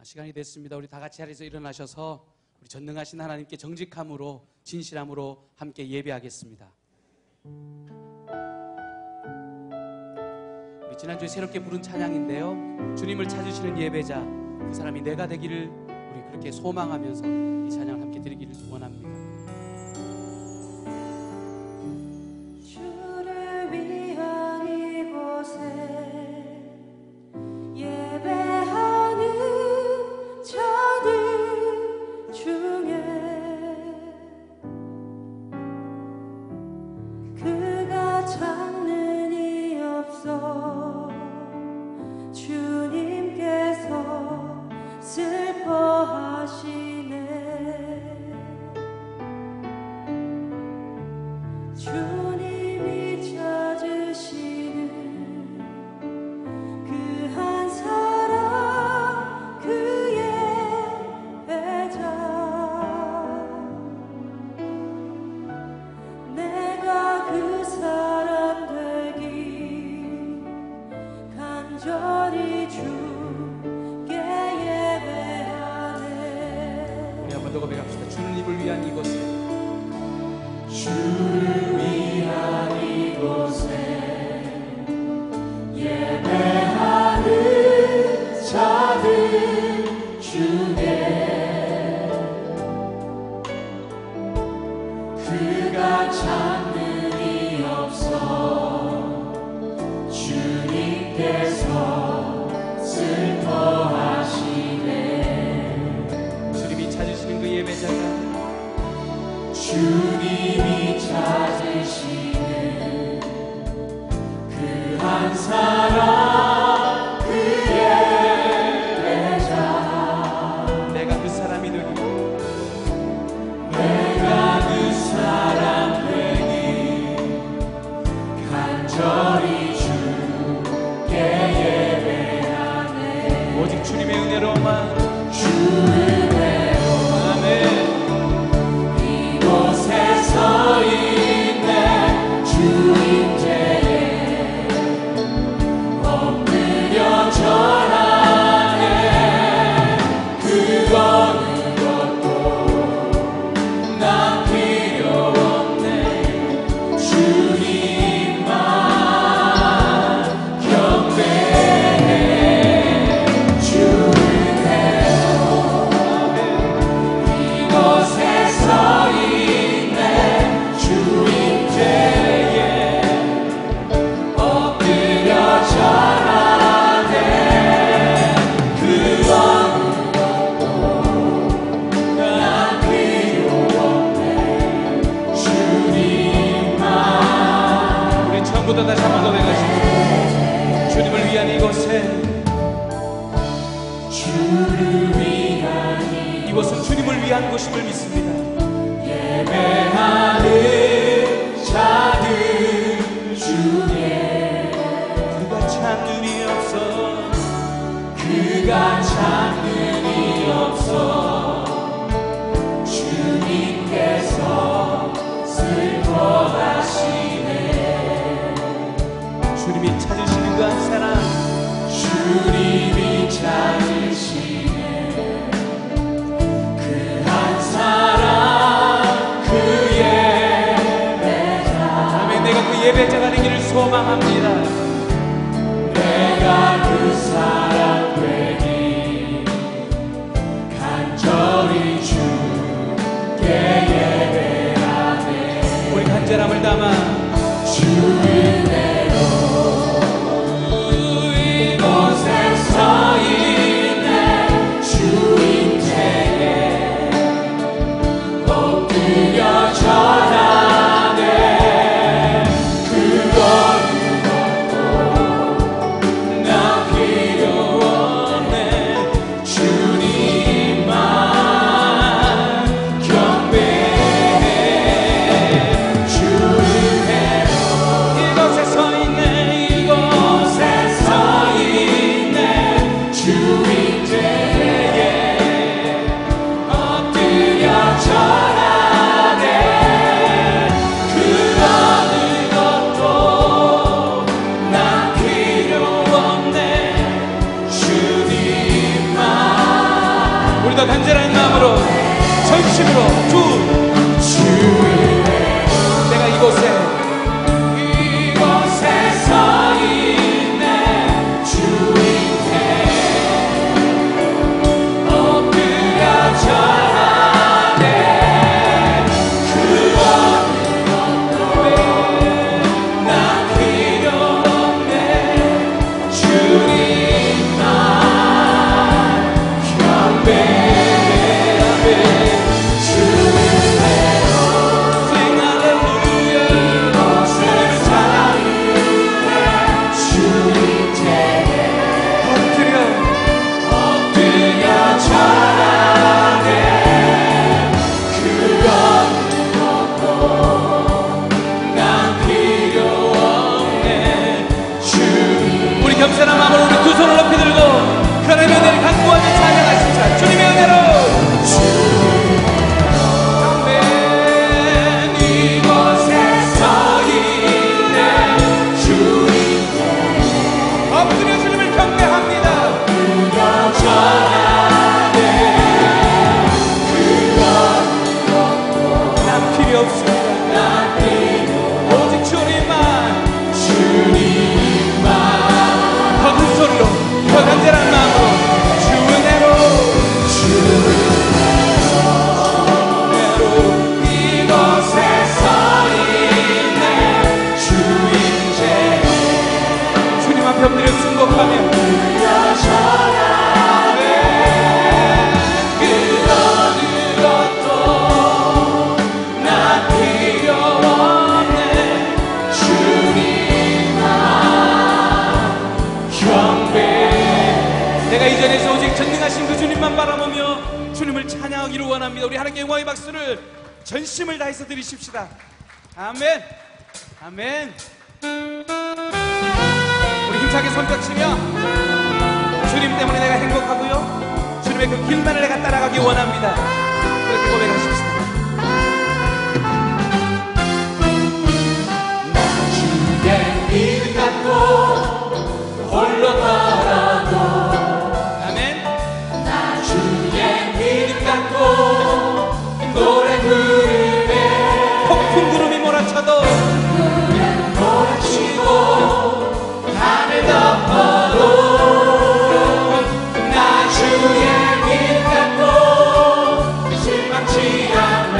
시간이 됐습니다. 우리 다 같이 자리에서 일어나셔서 우리 전능하신 하나님께 정직함으로 진실함으로 함께 예배하겠습니다. 우리 지난주에 새롭게 부른 찬양인데요, 주님을 찾으시는 예배자, 그 사람이 내가 되기를 우리 그렇게 소망하면서 이 찬양을 함께 드리기를 원합니다. 주를 위한 이곳에 예배하는 자들 중에 그가 찾는 이 없어 주님께서 슬퍼하시네. 주님이 찾으시는 그 한 사람 그의 배자, 내가 그 사람 되기 간절히 주께 예배하네. 우리 한번 더 고백합시다. 주님을 위한 이곳에, 주를 위한 이곳에 예배하는 자들 중에 그가 찾는 이 없어 주님께서 슬퍼하시네. 주님이 찾으시는 그 예배자가, 주님이 찾으시는 그 한 사람 그의 배자, 내가 그 사람이 되기, 내가 그 사람 되기 간절히 주께 예배하네. 오직 주님의 은혜로만, 주 은혜로 아멘. 이곳에 서 있네. 주 임재에 엎드려 절하네. 그 어느 것도 난 필요 없네. 주님만 경배해. 주 은혜로 이곳에 서 있네. 주 임재에 엎드려 절하네. 그 어느 것도 난 필요 없네. 주님만. 우리 처음부터 다시 한번 고백하시죠. 주님을 위한 이곳에, 주를 위한 이곳은 주님을 위한 곳임을 믿습니다. 예배하는 자들 중에 그가 찾는 이 없어, 그가 찾는 이 없어 주님께서 슬퍼하시네. 주님이 찾으시는 그 한 사람, 주님이 찾으시네 그 한 사람 그의 배자, 아멘. 내가 그 예배자가 되기를 소망합니다. 내가 그 사람 되기 간절히 주께 예배하네. 우리 간절함을 담아 주 은혜로 이곳에 서 있네. 주 임재에 엎드려 절하네. 그 어느 것도 더 간절한 마음으로 전심으로 내가 이곳에 서 있네 주인께 엎드려 절하네 그 어느 것도 난 필요 없네 주님만 경배하네 겸손한 마음으로 우리 두 손을 높이 들고 하나님의 은혜를 간구하며 찬양하십시다. 주님의 은혜로 아멘. 이곳에 서 있네 주인께 엎드려 주님을 경배합니다. 엎드려 절하네 난 필요 없습니다. 난 필요 오직 주님만 더 큰 소리로 더 간절한 마음으로 주 은혜로 이곳에 서 있네 주인께 주님 앞에 엎드려 순곡하며 엎드려 절하네 그 어느 것도 난 필요 없네 주님만 경배 내가 이 자리에서 오직 전능하신 그 주님만 바라보며 주님을 찬양하기를 원합니다. 우리 하나님께 영광의 박수를 전심을 다해서 드리십시다. 아멘. 아멘. 우리 힘차게 손뼉치며 주님 때문에 내가 행복하고요 주님의 그 길만을 내가 따라가기 원합니다. 그렇게 고백하십시다. 주의 믿음 갖고 홀로 걸어도 아멘. 나 주의 믿음 갖고 노래 부르네 폭풍 구름이 몰아쳐도 몰아치고 하늘 덮어도 나 주의 믿음 갖고 실망치 않네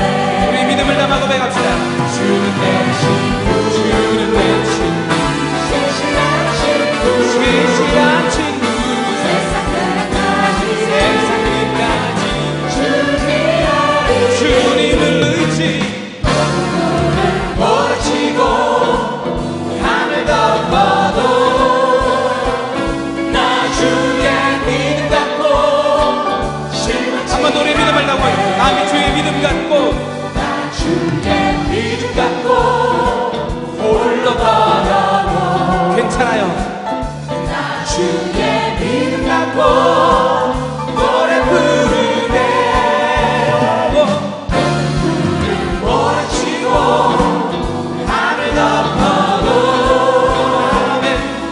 우리 믿음을 담아 고백합시다. 주는 내 친구 주는 내 친구 신실한 친구 신실한 친구 세상 끝까지 세상 끝까지 주님을 주님을 의지 몰아치고 하늘 덮어도 나 주의 믿음 갖고 실망치 한번 우리 믿음을 담아 남이 주의 믿음 갖고 나 주의 믿음 갖고 홀로 걸어도 괜찮아요. 나 주의 믿음 갖고 노래 부르네 몰아치고 하늘 덮어도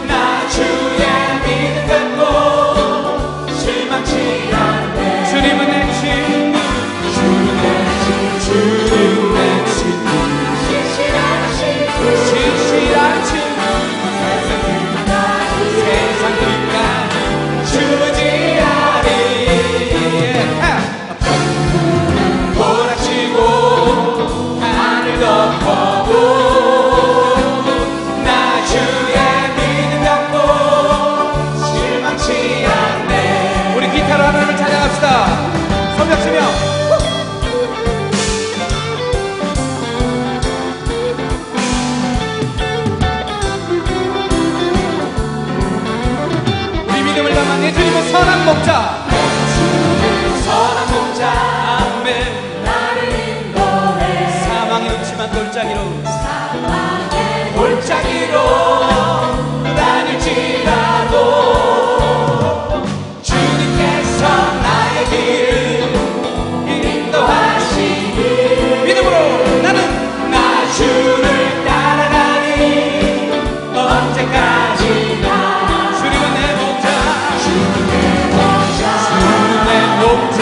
나 주의 믿음 갖고 실망치 않네 주님은 내 친구 주는 내 친구 주는 내 친구 신실한 친구 신실한 친구 세상 끝까지 주지하리 몰아치고 하늘 덮어도 나 주의 믿음 갖고 실망치 않네 우리 기타로 하나님을 찬양합시다. 손뼉치며 우리 믿음을 담아 내 주님은 선한 목자 선한 목자 아멘. 나를 인도해 사망의 음침한 돌장이로 사망의 골짜기로 다닐지라도 주님께서 나의 길을 인도하시니 믿음으로 나는 나 주를 따라가니 언제까지나 주님은 내 목자 주는 내 목자 주는 내 목자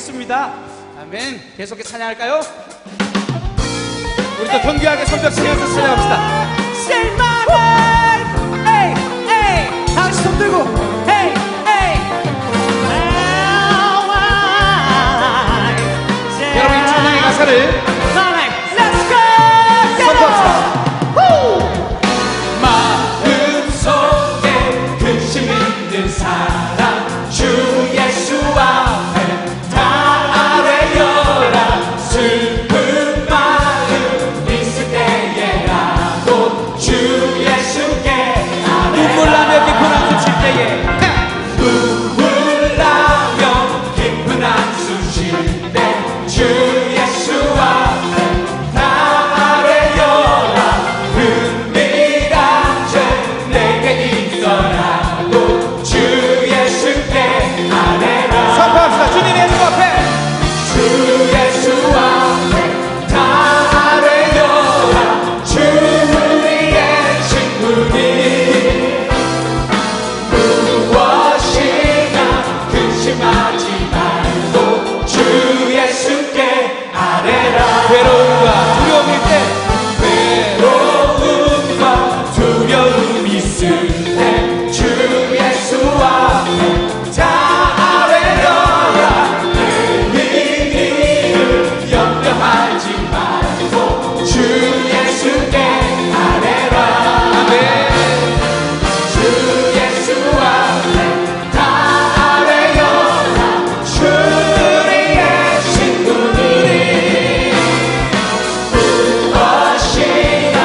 있습니다. 아멘. 계속해서 찬양할까요? 우리 또 경쾌하게 손뼉 치면서 찬양합시다. Save my life. 에이 에이. 다 같이 손 들고 에이 에이. 여러분 이 찬양의 가사를 Let's go. 선포합시다. 마음속에 근심 있는 사람 주 예수 앞에 다 아뢰어라. 슬픈 마음 있을 때에라도 주 예수께 눈물 아뢰라. 나며 깊은 한숨 쉴 때에 눈물 나며 깊은 한숨 쉴 때 주 예수 앞에 다 아뢰어라. 은밀한 죄 내게 있더라도 주 예수께 아뢰라. 선포합시다. 주님 예수 앞에 주 예수 앞에 다 아뢰어라. 주 우리의 친구니 무엇이나 근심하지 말고 주 예수께 아뢰라. 외로움과 두려움일 때 외로움과 두려움 있을 때 주 예수 앞에 다 아뢰어라. 내 일을 염려하지 말고 주 예수께 아뢰라. 아멘. 주 예수 앞에 다 아뢰어라. 주 우리의 친구니 무엇이나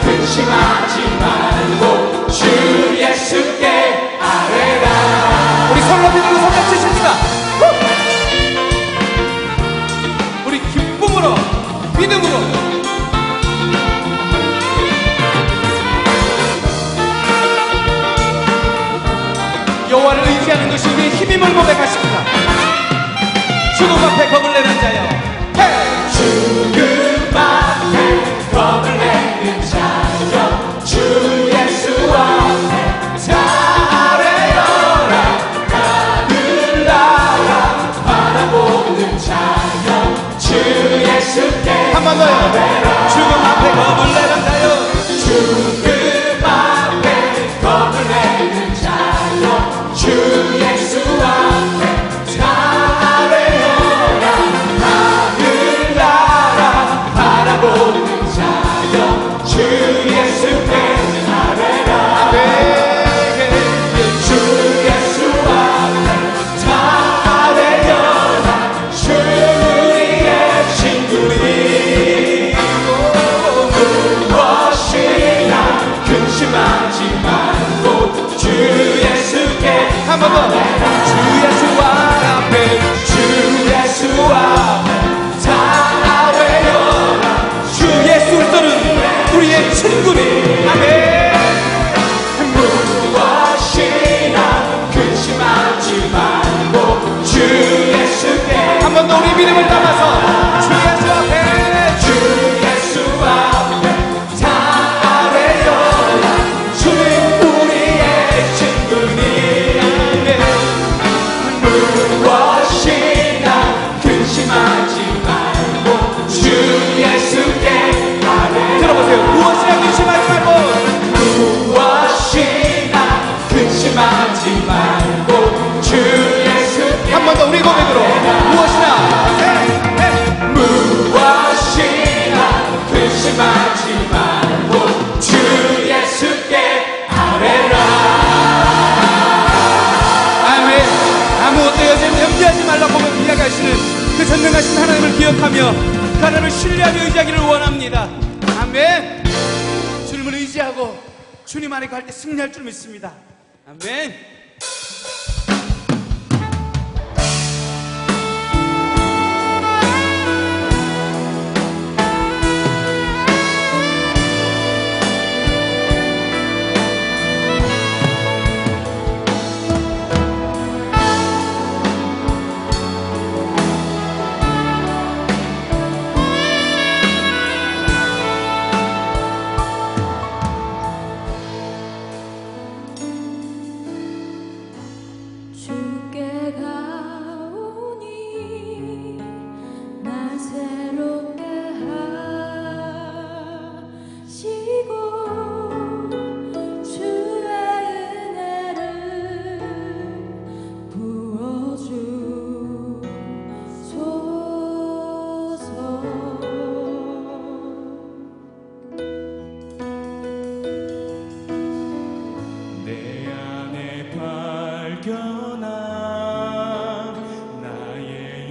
근심하지 말고 주 예수께 아뢰라. 우리 손로 믿고 손뼉 치십시다. 우리 기쁨으로 믿음으로 여호와를 의지하는 것이 우리의 힘임을 고백하십니다. 죽음 앞에 겁을 내는 자여 헤이! 죽음 앞에 겁을 내는 자여 주 예수 앞에 다 아뢰어라. 하늘나라 바라보는 자여 주 예수께 한 번 더요. 죽음 앞에 겁을 내는 자여 죽음 앞에 겁을 내는 자여 주 예수 앞에 다 아뢰어라. 하늘나라 바라보는 자여 주 예수께 아뢰라. 주 예수 앞에 다 아뢰어라. 주 우리의 친구니 무엇이나 근심하지 말고 주 예수께 한 번 더. 주 예수 앞에 주 예수 앞에 다 아뢰어라. 주 예수 그리스도는 우리의 친구니 아멘. 무엇이나 근심하지 말고 주 예수께 한 번 더 우리 믿음을 담아서 주 예수 앞에 주 예수 앞에 다 아뢰어라. 주는 우리의 친구니 무엇이나 근심하지 말고 주 예수께 아뢰라. 들어보세요. 무엇이나 근심하지 말고 무엇이나 근심하지 말고 주 예수께 한 번 더 우리 고백으로 무엇이나 헤이, 헤이. 무엇이나 근심하지 말고 주 예수께 아뢰라. 아멘. 아무것도 염려하지 말라고 기약하시는 그 전능하신 하나님을 기억하며 그 하나님을 신뢰하며 의지하기를 원합니다. 아멘. 주님을 의지하고 주님 안에 갈 때 승리할 줄 믿습니다. 아멘.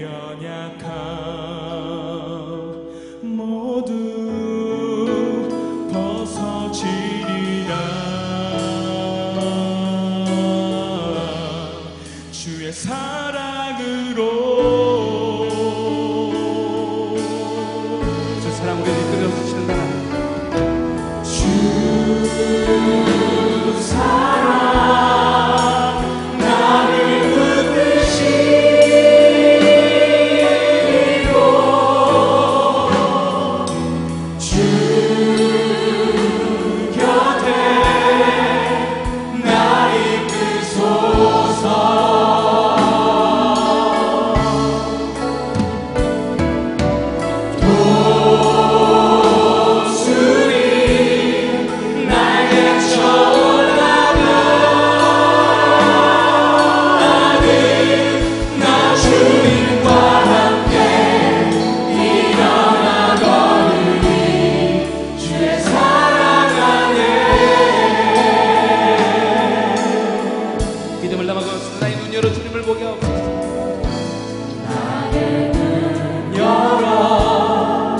연약함 모두 벗어지리라. 주의 사랑으로. 주 사랑 우리를 이끌어주시는 하나님, 주 사랑 나를 붙드시고 주 곁에 나 이끄소서. 믿음을 담아가면서 나의 눈 열어 주님을 보게 하옵소서. 나의 눈 열어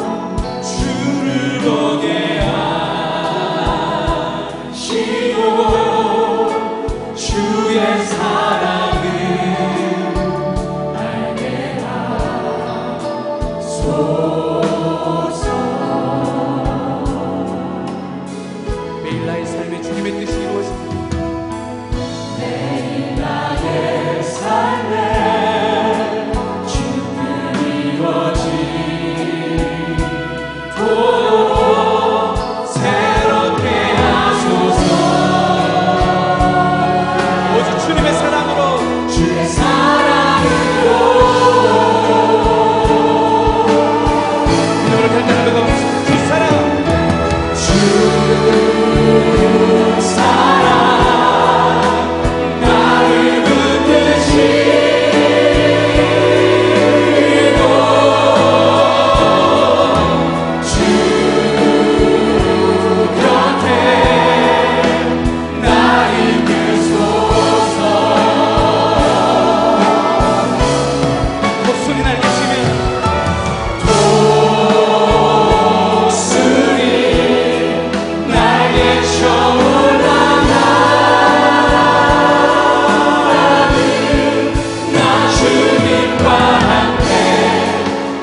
주를 보게 하시고 주의 사랑을 알게 하소서. 매일 나의 삶에 주님의 뜻이 이루어집니다. 나의 삶에 주님이 이루어지도록 새롭게 하소서. 오직 주님의 사랑으로, 주의 사랑으로 믿음으로 결단을 먹어봅시다. 주 사랑, 주 사랑 나를 붙드시고 주 곁에 나 이끄소서. 목소리 날개치며 독수리 날개 쳐올라가는 나 주님과 함께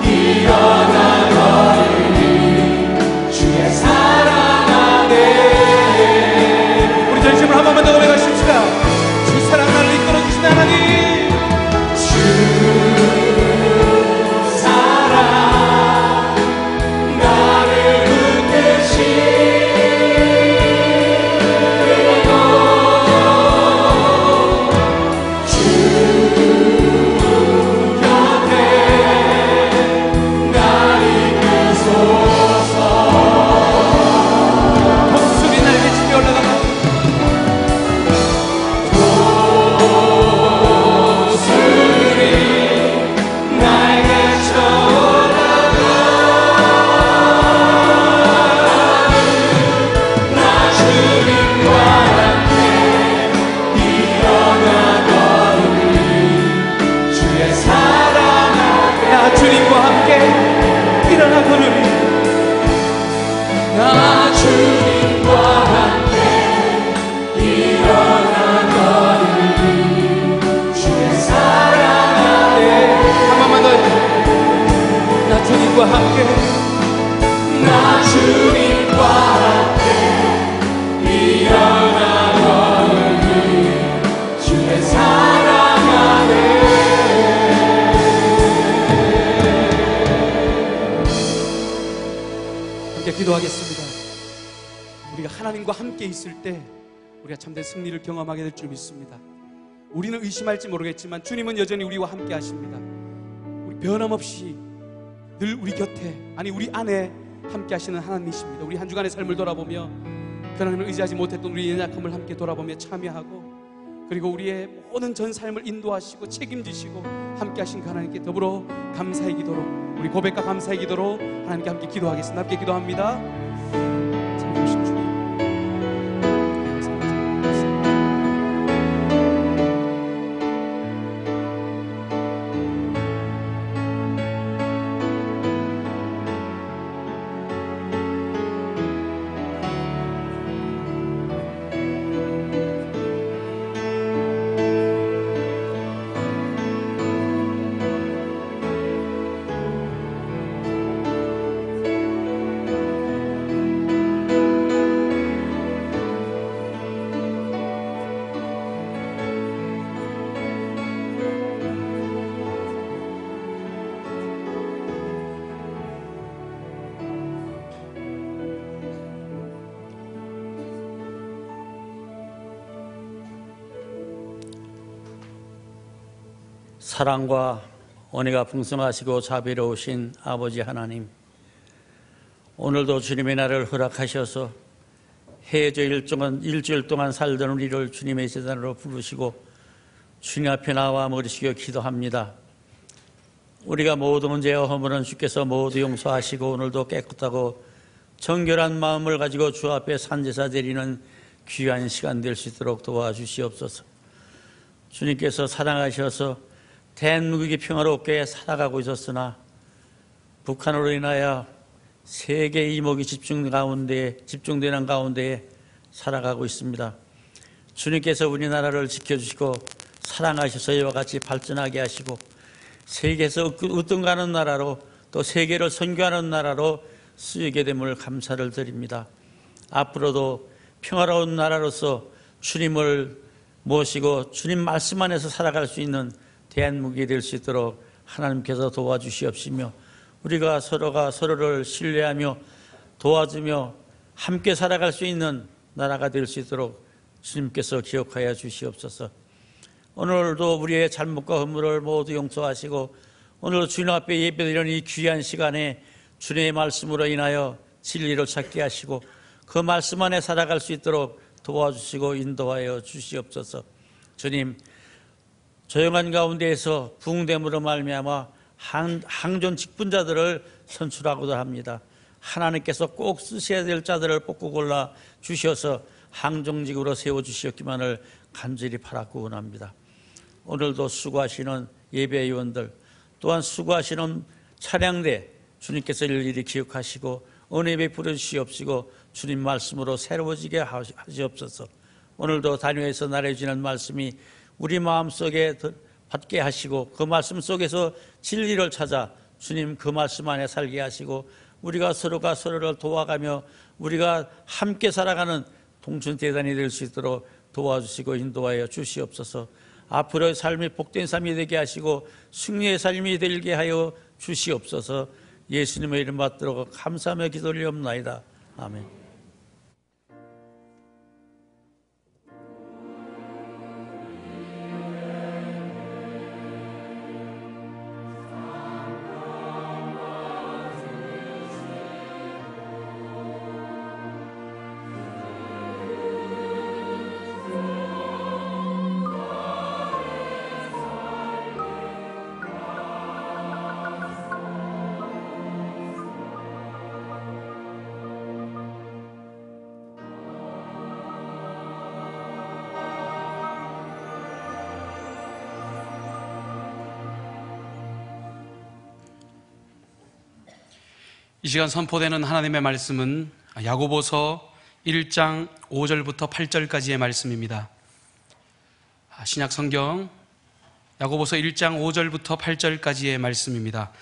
일어나 걸으리. 주의 사랑 안에. 우리 전심을 한 번만 더 고백하십시다. 주 사랑 나를 이끌어주시는 하나님, 주 사랑 나를 붙드시고 주 곁에 나 이끄소서. 목소리 날개치며 올라가면 독수리 날개 쳐올라가는 나 주님과 함께 일어나 걸으리. 주의 사랑 안에. 나 주님과 함께 일어나 걸으리. 나 주님과 함께 일어나 걸으리. 주의 사랑 안에. 한 번만 더 해주세요. 나 주님과 함께 나 주님과 함께 일어나 걸으리. 주의 사랑 안에. 함께 기도하겠습니다. 우리가 하나님과 함께 있을 때 우리가 참된 승리를 경험하게 될 줄 믿습니다. 우리는 의심할지 모르겠지만 주님은 여전히 우리와 함께 하십니다. 우리 변함없이 늘 우리 곁에, 아니 우리 안에 함께 하시는 하나님이십니다. 우리 한 주간의 삶을 돌아보며 그 하나님을 의지하지 못했던 우리의 연약함을 함께 돌아보며 참여하고, 그리고 우리의 모든 전 삶을 인도하시고 책임지시고 함께 하신 그 하나님께 더불어 감사의 기도로, 우리 고백과 감사의 기도로 하나님께 함께 기도하겠습니다. 함께 기도합니다. 참 좋으신 주님, 감사합니다. 사랑과 은혜가 풍성하시고 자비로우신 아버지 하나님, 오늘도 주님의 날을 허락하셔서 해저 일주일 동안 살던 우리를 주님의 제단으로 부르시고 주님 앞에 나와 머리 숙여 기도합니다. 우리가 모든 죄와 허물은 주께서 모두 용서하시고 오늘도 깨끗하고 정결한 마음을 가지고 주 앞에 산제사 드리는 귀한 시간 될 수 있도록 도와주시옵소서. 주님께서 사랑하셔서 대한민국이 평화롭게 살아가고 있었으나 북한으로 인하여 세계 이목이 집중되는 가운데 살아가고 있습니다. 주님께서 우리나라를 지켜주시고 사랑하셔서 이와 같이 발전하게 하시고 세계에서 으뜸가는 나라로 또 세계를 선교하는 나라로 쓰이게 됨을 감사를 드립니다. 앞으로도 평화로운 나라로서 주님을 모시고 주님 말씀 안에서 살아갈 수 있는 대한민국이 될 수 있도록 하나님께서 도와주시옵시며 우리가 서로가 서로를 신뢰하며 도와주며 함께 살아갈 수 있는 나라가 될 수 있도록 주님께서 기억하여 주시옵소서. 오늘도 우리의 잘못과 허물을 모두 용서하시고 오늘 주님 앞에 예배드리는 이 귀한 시간에 주님의 말씀으로 인하여 진리를 찾게 하시고 그 말씀 안에 살아갈 수 있도록 도와주시고 인도하여 주시옵소서. 주님, 조용한 가운데에서 부흥됨으로 말미암아 항존 직분자들을 선출하고도 합니다. 하나님께서 꼭 쓰셔야 될 자들을 뽑고 골라 주셔서 항종직으로 세워주시었기만을 간절히 바라고 원합니다. 오늘도 수고하시는 예배위원들 또한 수고하시는 차량대 주님께서 일일이 기억하시고 은혜 베풀어 주시옵시고 주님 말씀으로 새로워지게 하시옵소서. 오늘도 단위에서 나눠지는 말씀이 우리 마음속에 받게 하시고 그 말씀 속에서 진리를 찾아 주님 그 말씀 안에 살게 하시고 우리가 서로가 서로를 도와가며 우리가 함께 살아가는 동춘대단이 될 수 있도록 도와주시고 인도하여 주시옵소서. 앞으로의 삶이 복된 삶이 되게 하시고 승리의 삶이 되게 하여 주시옵소서. 예수님의 이름 받들어 감사하며 기도드리옵나이다. 아멘. 이 시간 선포되는 하나님의 말씀은 야고보서 1장 5절부터 8절까지의 말씀입니다. 신약 성경 야고보서 1장 5절부터 8절까지의 말씀입니다.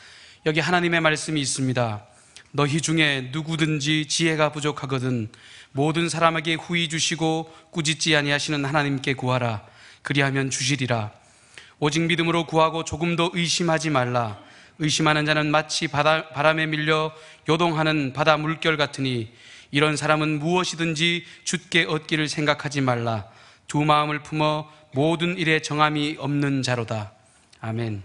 여기 하나님의 말씀이 있습니다. 너희 중에 누구든지 지혜가 부족하거든 모든 사람에게 후히 주시고 꾸짖지 아니하시는 하나님께 구하라. 그리하면 주시리라. 오직 믿음으로 구하고 조금도 의심하지 말라. 의심하는 자는 마치 바람에 밀려 요동하는 바다 물결 같으니 이런 사람은 무엇이든지 주께 얻기를 생각하지 말라. 두 마음을 품어 모든 일에 정함이 없는 자로다. 아멘.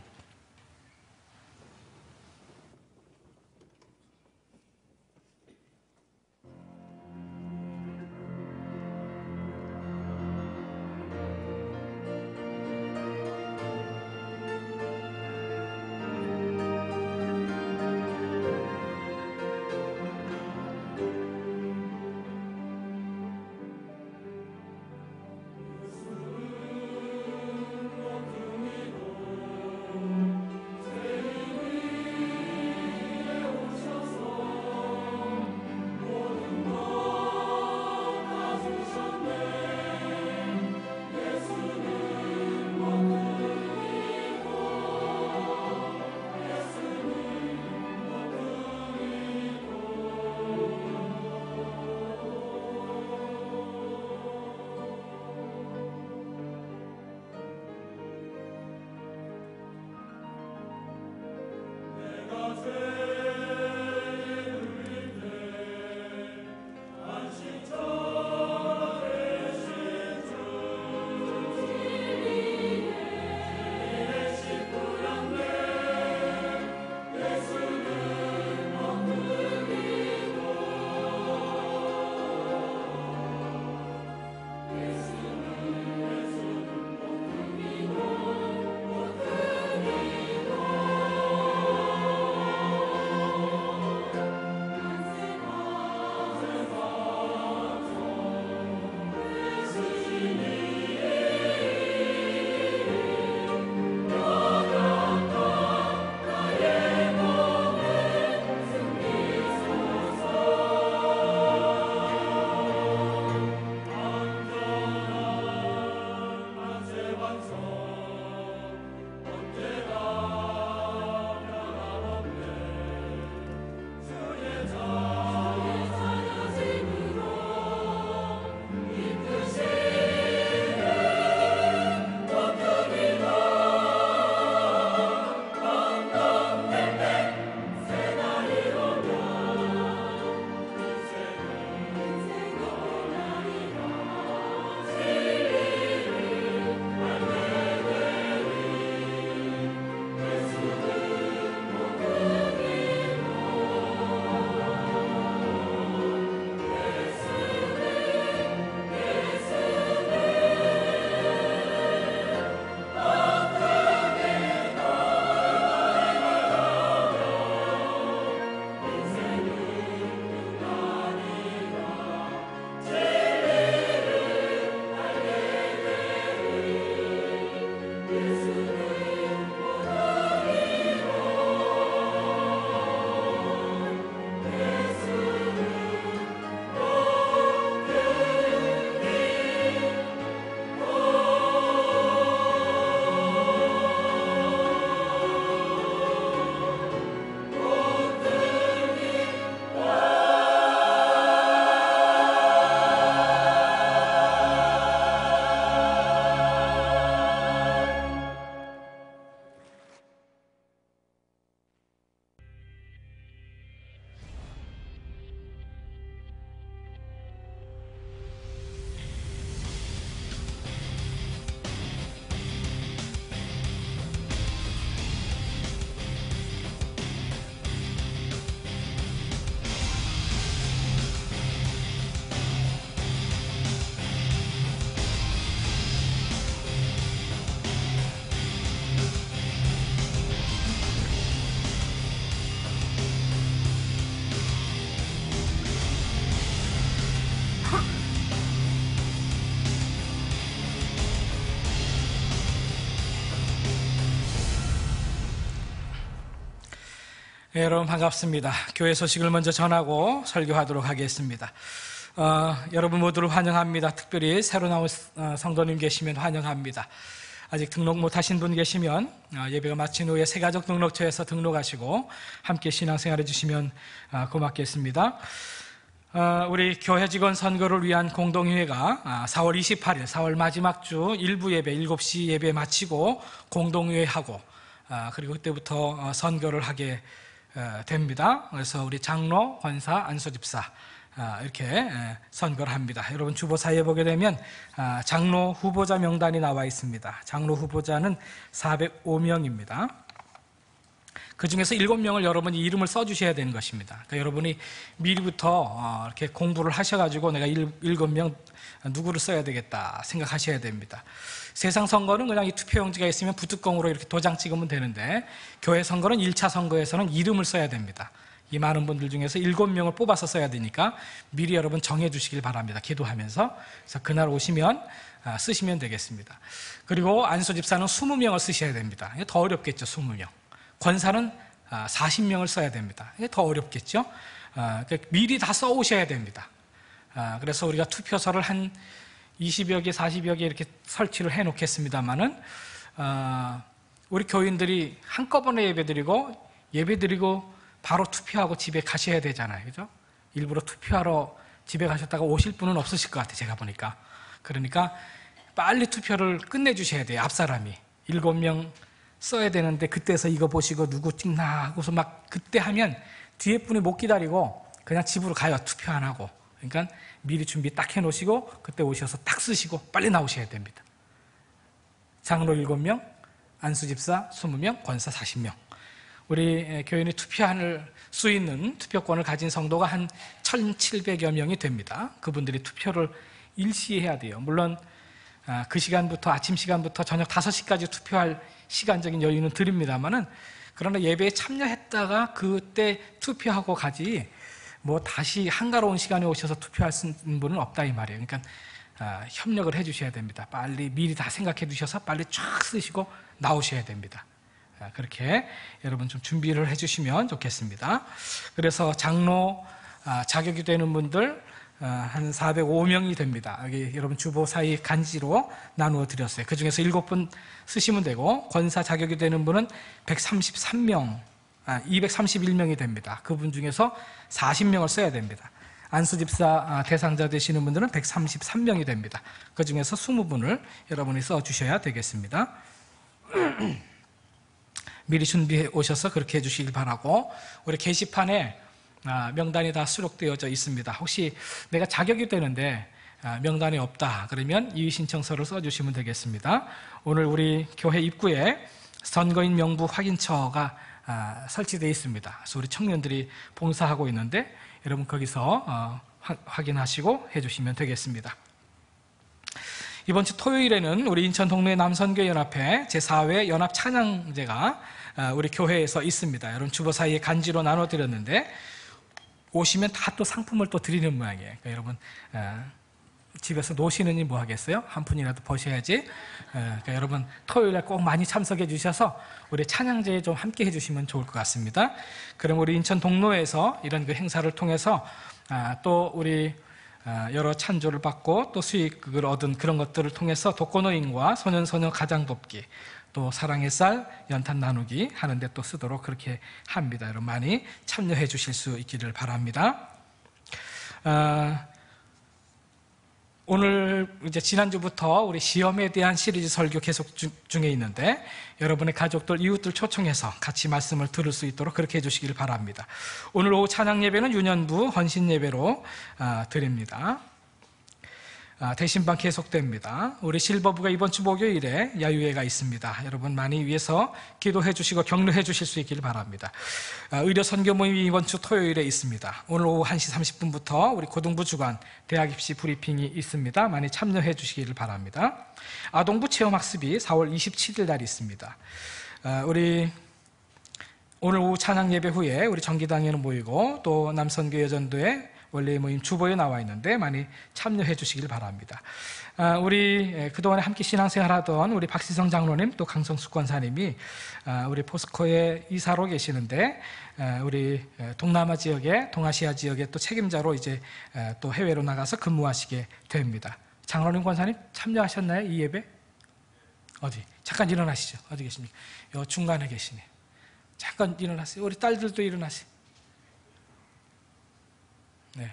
네, 여러분 반갑습니다. 교회 소식을 먼저 전하고 설교하도록 하겠습니다. 여러분 모두를 환영합니다. 특별히 새로 나온 성도님 계시면 환영합니다. 아직 등록 못하신 분 계시면 예배가 마친 후에 새가족 등록처에서 등록하시고 함께 신앙생활 해주시면 고맙겠습니다. 우리 교회 직원 선거를 위한 공동회의가 4월 28일 4월 마지막 주 일부 예배 7시 예배 마치고 공동회의하고 그리고 그때부터 선거를 하게 됩니다. 그래서 우리 장로, 권사, 안수집사 이렇게 선거를 합니다. 여러분 주보사에 보게 되면 장로 후보자 명단이 나와 있습니다. 장로 후보자는 405명입니다. 그 중에서 7명을 여러분이 이름을 써주셔야 되는 것입니다. 그러니까 여러분이 미리부터 이렇게 공부를 하셔가지고 내가 7명 누구를 써야 되겠다 생각하셔야 됩니다. 세상 선거는 그냥 이 투표용지가 있으면 부뚜껑으로 이렇게 도장 찍으면 되는데 교회 선거는 1차 선거에서는 이름을 써야 됩니다. 이 많은 분들 중에서 7명을 뽑아서 써야 되니까 미리 여러분 정해 주시길 바랍니다. 기도하면서. 그래서 그날 오시면 쓰시면 되겠습니다. 그리고 안수집사는 20명을 쓰셔야 됩니다. 이게 더 어렵겠죠. 20명. 권사는 40명을 써야 됩니다. 이게 더 어렵겠죠. 그러니까 미리 다 써오셔야 됩니다. 그래서 우리가 투표소를 한 20여 개, 40여 개 이렇게 설치를 해 놓겠습니다만은 우리 교인들이 한꺼번에 예배드리고 바로 투표하고 집에 가셔야 되잖아요. 그죠? 일부러 투표하러 집에 가셨다가 오실 분은 없으실 것 같아요. 제가 보니까. 그러니까 빨리 투표를 끝내주셔야 돼요. 앞사람이. 7명 써야 되는데 그때서 이거 보시고 누구 찍나 하고서 막 그때 하면 뒤에 분이 못 기다리고 그냥 집으로 가요. 투표 안 하고. 그러니까 미리 준비 딱 해놓으시고 그때 오셔서 딱 쓰시고 빨리 나오셔야 됩니다. 장로 7명, 안수집사 20명, 권사 40명. 우리 교인이 투표할 수 있는 투표권을 가진 성도가 한 1,700여 명이 됩니다. 그분들이 투표를 일시해야 돼요. 물론 그 시간부터 아침 시간부터 저녁 5시까지 투표할 시간적인 여유는 드립니다만은 그러나 예배에 참여했다가 그때 투표하고 가지 뭐 다시 한가로운 시간에 오셔서 투표할 수 있는 분은 없다 이 말이에요. 그러니까 협력을 해주셔야 됩니다. 빨리 미리 다 생각해 두셔서 빨리 쫙 쓰시고 나오셔야 됩니다. 그렇게 여러분 좀 준비를 해주시면 좋겠습니다. 그래서 장로 자격이 되는 분들 한 405명이 됩니다. 여기 여러분 주보 사이 간지로 나누어 드렸어요. 그 중에서 7분 쓰시면 되고 권사 자격이 되는 분은 231명이 됩니다. 그분 중에서 40명을 써야 됩니다. 안수집사 대상자 되시는 분들은 133명이 됩니다. 그 중에서 20분을 여러분이 써주셔야 되겠습니다. 미리 준비해 오셔서 그렇게 해주시길 바라고 우리 게시판에 명단이 다 수록되어져 있습니다. 혹시 내가 자격이 되는데 명단이 없다 그러면 이의 신청서를 써주시면 되겠습니다. 오늘 우리 교회 입구에 선거인 명부 확인처가 설치되어 있습니다. 그래서 우리 청년들이 봉사하고 있는데 여러분 거기서 확인하시고 해주시면 되겠습니다. 이번 주 토요일에는 우리 인천 동로의 남선교연합회 제4회 연합 찬양제가 우리 교회에서 있습니다. 여러분 주보 사이에 간지로 나눠드렸는데 오시면 다 또 상품을 또 드리는 모양이에요. 그러니까 여러분 집에서 노시느니 뭐 하겠어요? 한 푼이라도 버셔야지. 그러니까 여러분 토요일에 꼭 많이 참석해 주셔서 우리 찬양제에 좀 함께 해주시면 좋을 것 같습니다. 그럼 우리 인천 동로에서 이런 그 행사를 통해서 또 우리 여러 찬조를 받고 또 수익을 얻은 그런 것들을 통해서 독거노인과 소년소녀 가장돕기 또 사랑의 쌀 연탄 나누기 하는데 또 쓰도록 그렇게 합니다. 여러분 많이 참여해 주실 수 있기를 바랍니다. 오늘 이제 지난주부터 우리 시험에 대한 시리즈 설교 계속 중에 있는데 여러분의 가족들, 이웃들 초청해서 같이 말씀을 들을 수 있도록 그렇게 해주시길 바랍니다. 오늘 오후 찬양 예배는 유년부 헌신 예배로 드립니다. 대신방 계속됩니다. 우리 실버부가 이번 주 목요일에 야유회가 있습니다. 여러분 많이 위해서 기도해 주시고 격려해 주실 수 있기를 바랍니다. 의료 선교 모임이 이번 주 토요일에 있습니다. 오늘 오후 1시 30분부터 우리 고등부 주간 대학 입시 브리핑이 있습니다. 많이 참여해 주시기를 바랍니다. 아동부 체험학습이 4월 27일 날 있습니다. 우리 오늘 오후 찬양 예배 후에 우리 정기당회는 모이고 또 남선교 여전도에 원래 모임 주보에 나와 있는데 많이 참여해 주시길 바랍니다. 우리 그동안에 함께 신앙생활하던 우리 박시성 장로님 또 강성숙 권사님이 우리 포스코에 이사로 계시는데 우리 동남아 지역에 동아시아 지역에 또 책임자로 이제 또 해외로 나가서 근무하시게 됩니다. 장로님 권사님 참여하셨나요? 이 예배? 어디? 잠깐 일어나시죠. 어디 계십니까? 요 중간에 계시네. 잠깐 일어나세요. 우리 딸들도 일어나세요. 네,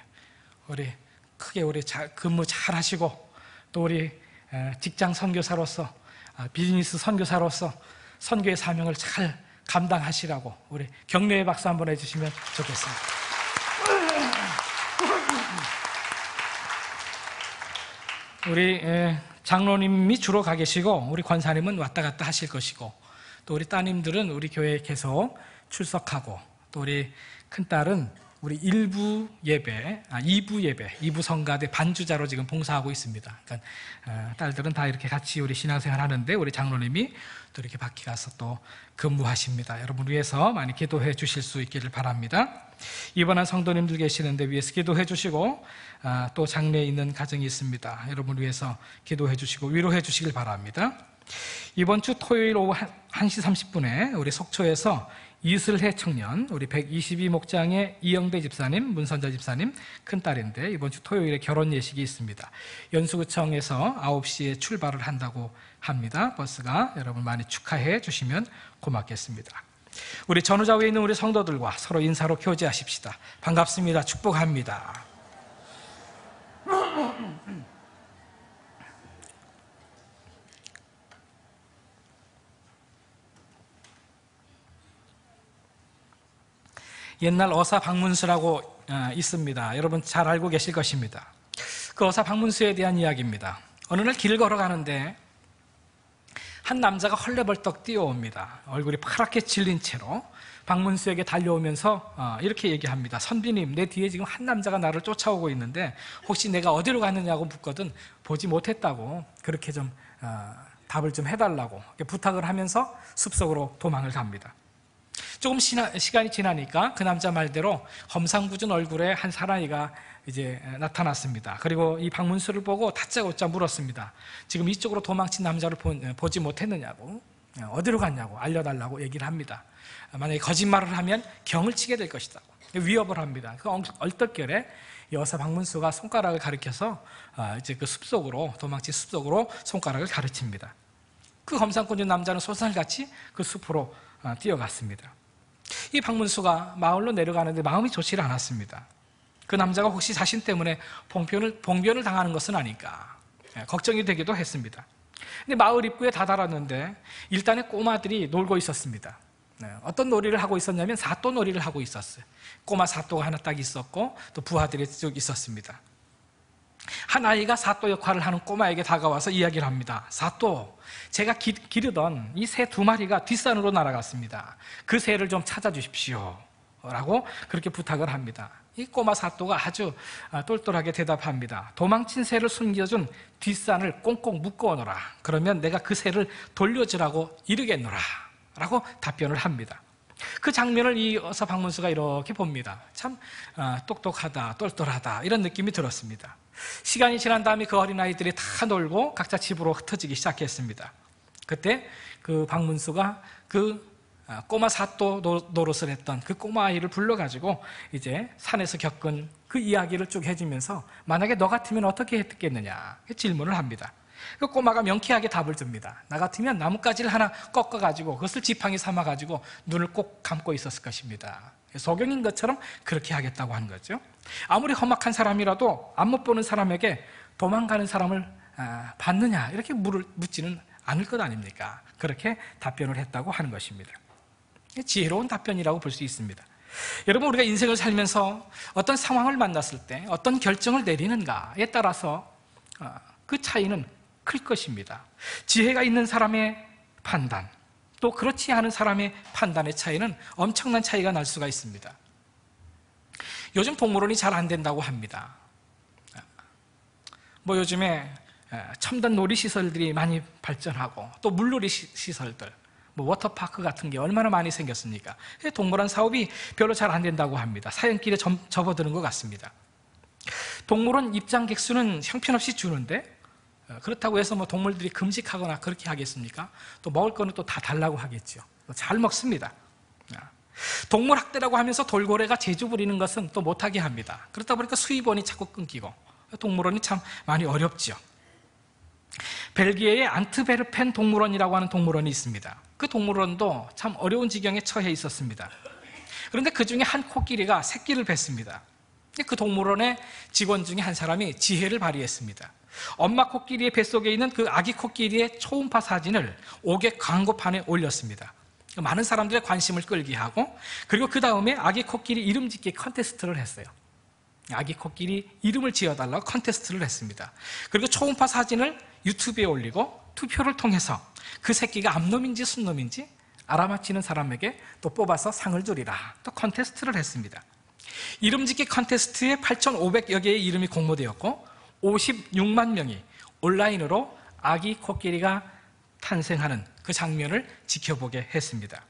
우리 크게 우리 근무 잘 하시고 또 우리 직장 선교사로서 비즈니스 선교사로서 선교의 사명을 잘 감당하시라고 우리 격려의 박수 한번 해주시면 좋겠습니다. 우리 장로님이 주로 가 계시고 우리 권사님은 왔다 갔다 하실 것이고 또 우리 따님들은 우리 교회에 계속 출석하고 또 우리 큰딸은 우리 2부 예배, 2부 성가대 반주자로 지금 봉사하고 있습니다. 그러니까 딸들은 다 이렇게 같이 우리 신앙생활 하는데 우리 장로님이 또 이렇게 밖에 가서 또 근무하십니다. 여러분 위해서 많이 기도해 주실 수 있기를 바랍니다. 입원한 성도님들 계시는데 위해서 기도해 주시고 또 장례에 있는 가정이 있습니다. 여러분 위해서 기도해 주시고 위로해 주시길 바랍니다. 이번 주 토요일 오후 1시 30분에 우리 속초에서 이슬해 청년 우리 122목장의 이영배 집사님, 문선자 집사님 큰딸인데 이번 주 토요일에 결혼 예식이 있습니다. 연수구청에서 9시에 출발을 한다고 합니다. 버스가 여러분 많이 축하해 주시면 고맙겠습니다. 우리 전우좌우에 있는 우리 성도들과 서로 인사로 교제하십시다. 반갑습니다. 축복합니다. 옛날 어사 박문수라고 있습니다. 여러분 잘 알고 계실 것입니다. 그 어사 박문수에 대한 이야기입니다. 어느 날 길을 걸어가는데 한 남자가 헐레벌떡 뛰어옵니다. 얼굴이 파랗게 질린 채로 박문수에게 달려오면서 이렇게 얘기합니다. 선비님, 내 뒤에 지금 한 남자가 나를 쫓아오고 있는데 혹시 내가 어디로 갔느냐고 묻거든 보지 못했다고 그렇게 좀 답을 좀 해달라고 부탁을 하면서 숲속으로 도망을 갑니다. 조금 시간이 지나니까 그 남자 말대로 험상궂은 얼굴에 한 사나이가 이제 나타났습니다. 그리고 이 박문수를 보고 다짜고짜 물었습니다. 지금 이쪽으로 도망친 남자를 보지 못했느냐고, 어디로 갔냐고 알려달라고 얘기를 합니다. 만약에 거짓말을 하면 경을 치게 될 것이다. 위협을 합니다. 그 얼떨결에 여사 박문수가 손가락을 가리켜서 이제 그 숲속으로 도망친 숲속으로 손가락을 가르칩니다. 그 험상궂은 남자는 소설같이 그 숲으로 뛰어갔습니다. 이 박문수가 마을로 내려가는데 마음이 좋지 않았습니다. 그 남자가 혹시 자신 때문에 봉변을 당하는 것은 아닐까 걱정이 되기도 했습니다. 근데 마을 입구에 다다랐는데 일단에 꼬마들이 놀고 있었습니다. 어떤 놀이를 하고 있었냐면 사또 놀이를 하고 있었어요. 꼬마 사또가 하나 딱 있었고 또 부하들이 쭉 있었습니다. 한 아이가 사또 역할을 하는 꼬마에게 다가와서 이야기를 합니다. 사또, 제가 기르던 이 새 2마리가 뒷산으로 날아갔습니다. 그 새를 좀 찾아주십시오 라고 그렇게 부탁을 합니다. 이 꼬마 사또가 아주 똘똘하게 대답합니다. 도망친 새를 숨겨준 뒷산을 꽁꽁 묶어놓으라. 그러면 내가 그 새를 돌려주라고 이르겠노라 라고 답변을 합니다. 그 장면을 이 어사 박문수가 이렇게 봅니다. 참 똑똑하다, 똘똘하다 이런 느낌이 들었습니다. 시간이 지난 다음에 그 어린아이들이 다 놀고 각자 집으로 흩어지기 시작했습니다. 그때 그 박문수가 그 꼬마 사또 노릇을 했던 그 꼬마 아이를 불러가지고 이제 산에서 겪은 그 이야기를 쭉 해주면서 만약에 너 같으면 어떻게 했겠느냐 질문을 합니다. 그 꼬마가 명쾌하게 답을 줍니다. 나 같으면 나뭇가지를 하나 꺾어가지고 그것을 지팡이 삼아가지고 눈을 꼭 감고 있었을 것입니다. 소경인 것처럼 그렇게 하겠다고 하는 거죠. 아무리 험악한 사람이라도 안못 보는 사람에게 도망가는 사람을 봤느냐 이렇게 묻지는 않을 것 아닙니까? 그렇게 답변을 했다고 하는 것입니다. 지혜로운 답변이라고 볼 수 있습니다. 여러분 우리가 인생을 살면서 어떤 상황을 만났을 때 어떤 결정을 내리는가에 따라서 그 차이는 클 것입니다. 지혜가 있는 사람의 판단 또 그렇지 않은 사람의 판단의 차이는 엄청난 차이가 날 수가 있습니다. 요즘 동물원이 잘 안 된다고 합니다. 요즘에 첨단 놀이시설들이 많이 발전하고 또 물놀이 시설들 워터파크 같은 게 얼마나 많이 생겼습니까? 동물원 사업이 별로 잘 안 된다고 합니다. 사연길에 접어드는 것 같습니다. 동물원 입장 객수는 형편없이 주는데 그렇다고 해서 뭐 동물들이 금식하거나 그렇게 하겠습니까? 또 먹을 거는 또 다 달라고 하겠죠. 잘 먹습니다. 동물학대라고 하면서 돌고래가 재주 부리는 것은 또 못하게 합니다. 그렇다 보니까 수입원이 자꾸 끊기고 동물원이 참 많이 어렵죠. 벨기에의 안트베르펜 동물원이라고 하는 동물원이 있습니다. 그 동물원도 참 어려운 지경에 처해 있었습니다. 그런데 그 중에 한 코끼리가 새끼를 뱄습니다. 그 동물원의 직원 중에 한 사람이 지혜를 발휘했습니다. 엄마 코끼리의 뱃속에 있는 그 아기 코끼리의 초음파 사진을 옥의 광고판에 올렸습니다. 많은 사람들의 관심을 끌게 하고, 그리고 그 다음에 아기 코끼리 이름 짓기 컨테스트를 했어요. 아기 코끼리 이름을 지어달라고 컨테스트를 했습니다. 그리고 초음파 사진을 유튜브에 올리고 투표를 통해서 그 새끼가 암놈인지 순놈인지 알아맞히는 사람에게 또 뽑아서 상을 주리라, 또 컨테스트를 했습니다. 이름 짓기 컨테스트에 8,500여 개의 이름이 공모되었고 56만 명이 온라인으로 아기 코끼리가 탄생하는 그 장면을 지켜보게 했습니다.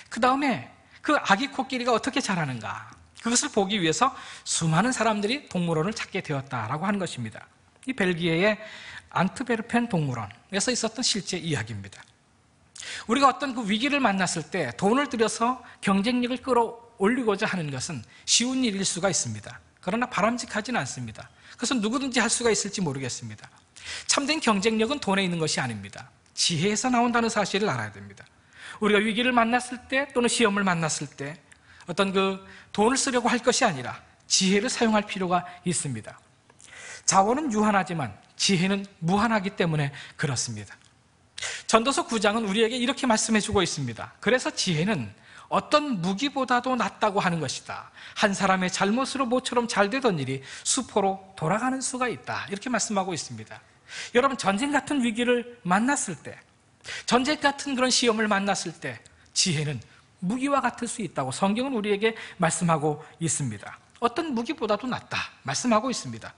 그 다음에 그 아기 코끼리가 어떻게 자라는가, 그것을 보기 위해서 수많은 사람들이 동물원을 찾게 되었다라고 하는 것입니다. 이 벨기에의 안트베르펜 동물원에서 있었던 실제 이야기입니다. 우리가 어떤 그 위기를 만났을 때 돈을 들여서 경쟁력을 끌어올리고자 하는 것은 쉬운 일일 수가 있습니다. 그러나 바람직하지는 않습니다. 그것은 누구든지 할 수가 있을지 모르겠습니다. 참된 경쟁력은 돈에 있는 것이 아닙니다. 지혜에서 나온다는 사실을 알아야 됩니다. 우리가 위기를 만났을 때 또는 시험을 만났을 때 어떤 그 돈을 쓰려고 할 것이 아니라 지혜를 사용할 필요가 있습니다. 자원은 유한하지만 지혜는 무한하기 때문에 그렇습니다. 전도서 9장은 우리에게 이렇게 말씀해주고 있습니다. 그래서 지혜는 어떤 무기보다도 낫다고 하는 것이다. 한 사람의 잘못으로 모처럼 잘 되던 일이 수포로 돌아가는 수가 있다. 이렇게 말씀하고 있습니다. 여러분, 전쟁 같은 위기를 만났을 때, 전쟁 같은 그런 시험을 만났을 때 지혜는 무기와 같을 수 있다고 성경은 우리에게 말씀하고 있습니다. 어떤 무기보다도 낫다 말씀하고 있습니다.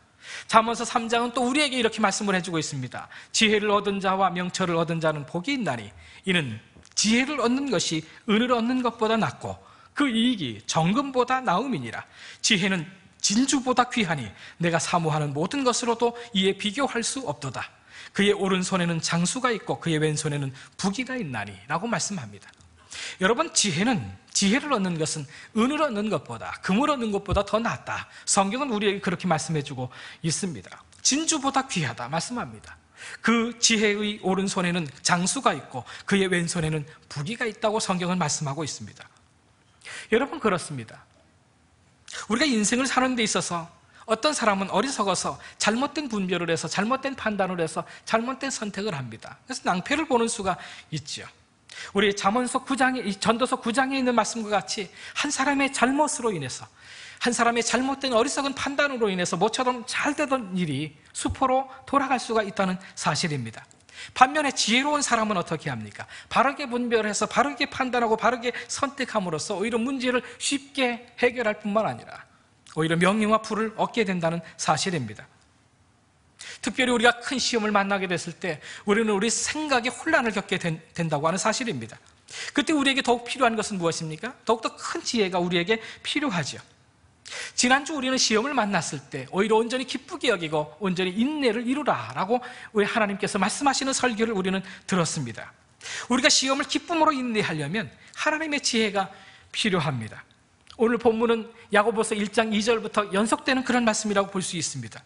잠언서 3장은 또 우리에게 이렇게 말씀을 해주고 있습니다. 지혜를 얻은 자와 명철을 얻은 자는 복이 있나니 이는 지혜를 얻는 것이 은을 얻는 것보다 낫고 그 이익이 정금보다 나음이니라. 지혜는 진주보다 귀하니 내가 사모하는 모든 것으로도 이에 비교할 수 없도다. 그의 오른손에는 장수가 있고 그의 왼손에는 부귀가 있나니 라고 말씀합니다. 여러분, 지혜를 얻는 것은 은을 얻는 것보다, 금을 얻는 것보다 더 낫다. 성경은 우리에게 그렇게 말씀해주고 있습니다. 진주보다 귀하다 말씀합니다. 그 지혜의 오른손에는 장수가 있고 그의 왼손에는 부귀가 있다고 성경은 말씀하고 있습니다. 여러분, 그렇습니다. 우리가 인생을 사는 데 있어서 어떤 사람은 어리석어서 잘못된 분별을 해서 잘못된 판단을 해서 잘못된 선택을 합니다. 그래서 낭패를 보는 수가 있죠. 우리 잠언서 9장에, 전도서 9장에 있는 말씀과 같이 한 사람의 잘못으로 인해서, 한 사람의 잘못된 어리석은 판단으로 인해서 모처럼 잘 되던 일이 수포로 돌아갈 수가 있다는 사실입니다. 반면에 지혜로운 사람은 어떻게 합니까? 바르게 분별해서 바르게 판단하고 바르게 선택함으로써 오히려 문제를 쉽게 해결할 뿐만 아니라 오히려 명예와 부를 얻게 된다는 사실입니다. 특별히 우리가 큰 시험을 만나게 됐을 때 우리는 우리 생각에 혼란을 겪게 된다고 하는 사실입니다. 그때 우리에게 더욱 필요한 것은 무엇입니까? 더욱더 큰 지혜가 우리에게 필요하죠. 지난주 우리는 시험을 만났을 때 오히려 온전히 기쁘게 여기고 온전히 인내를 이루라 라고 우리 하나님께서 말씀하시는 설교를 우리는 들었습니다. 우리가 시험을 기쁨으로 인내하려면 하나님의 지혜가 필요합니다. 오늘 본문은 야고보서 1장 2절부터 연속되는 그런 말씀이라고 볼 수 있습니다.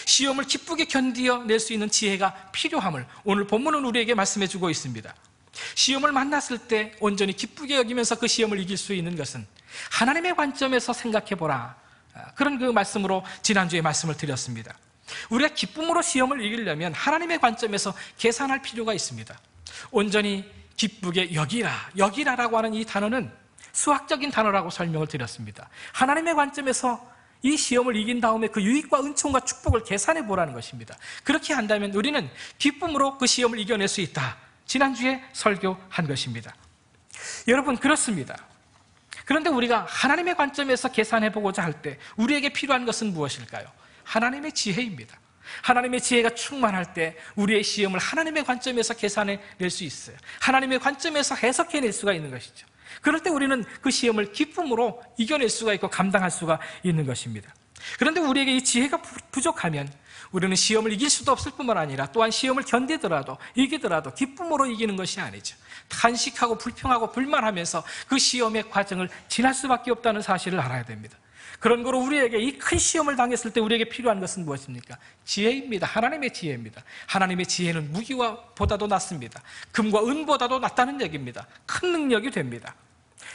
시험을 기쁘게 견디어낼 수 있는 지혜가 필요함을 오늘 본문은 우리에게 말씀해주고 있습니다. 시험을 만났을 때 온전히 기쁘게 여기면서 그 시험을 이길 수 있는 것은 하나님의 관점에서 생각해보라, 그런 그 말씀으로 지난주에 말씀을 드렸습니다. 우리가 기쁨으로 시험을 이기려면 하나님의 관점에서 계산할 필요가 있습니다. 온전히 기쁘게 여기라라고 하는 이 단어는 수학적인 단어라고 설명을 드렸습니다. 하나님의 관점에서 이 시험을 이긴 다음에 그 유익과 은총과 축복을 계산해 보라는 것입니다. 그렇게 한다면 우리는 기쁨으로 그 시험을 이겨낼 수 있다. 지난주에 설교한 것입니다. 여러분, 그렇습니다. 그런데 우리가 하나님의 관점에서 계산해 보고자 할 때 우리에게 필요한 것은 무엇일까요? 하나님의 지혜입니다. 하나님의 지혜가 충만할 때 우리의 시험을 하나님의 관점에서 계산해 낼 수 있어요. 하나님의 관점에서 해석해낼 수가 있는 것이죠. 그럴 때 우리는 그 시험을 기쁨으로 이겨낼 수가 있고 감당할 수가 있는 것입니다. 그런데 우리에게 이 지혜가 부족하면 우리는 시험을 이길 수도 없을 뿐만 아니라 또한 시험을 견디더라도 이기더라도 기쁨으로 이기는 것이 아니죠. 탄식하고 불평하고 불만하면서 그 시험의 과정을 지날 수밖에 없다는 사실을 알아야 됩니다. 그런 거로 우리에게 이 큰 시험을 당했을 때 우리에게 필요한 것은 무엇입니까? 지혜입니다. 하나님의 지혜입니다. 하나님의 지혜는 무기와 보다도 낫습니다. 금과 은보다도 낫다는 얘기입니다. 큰 능력이 됩니다.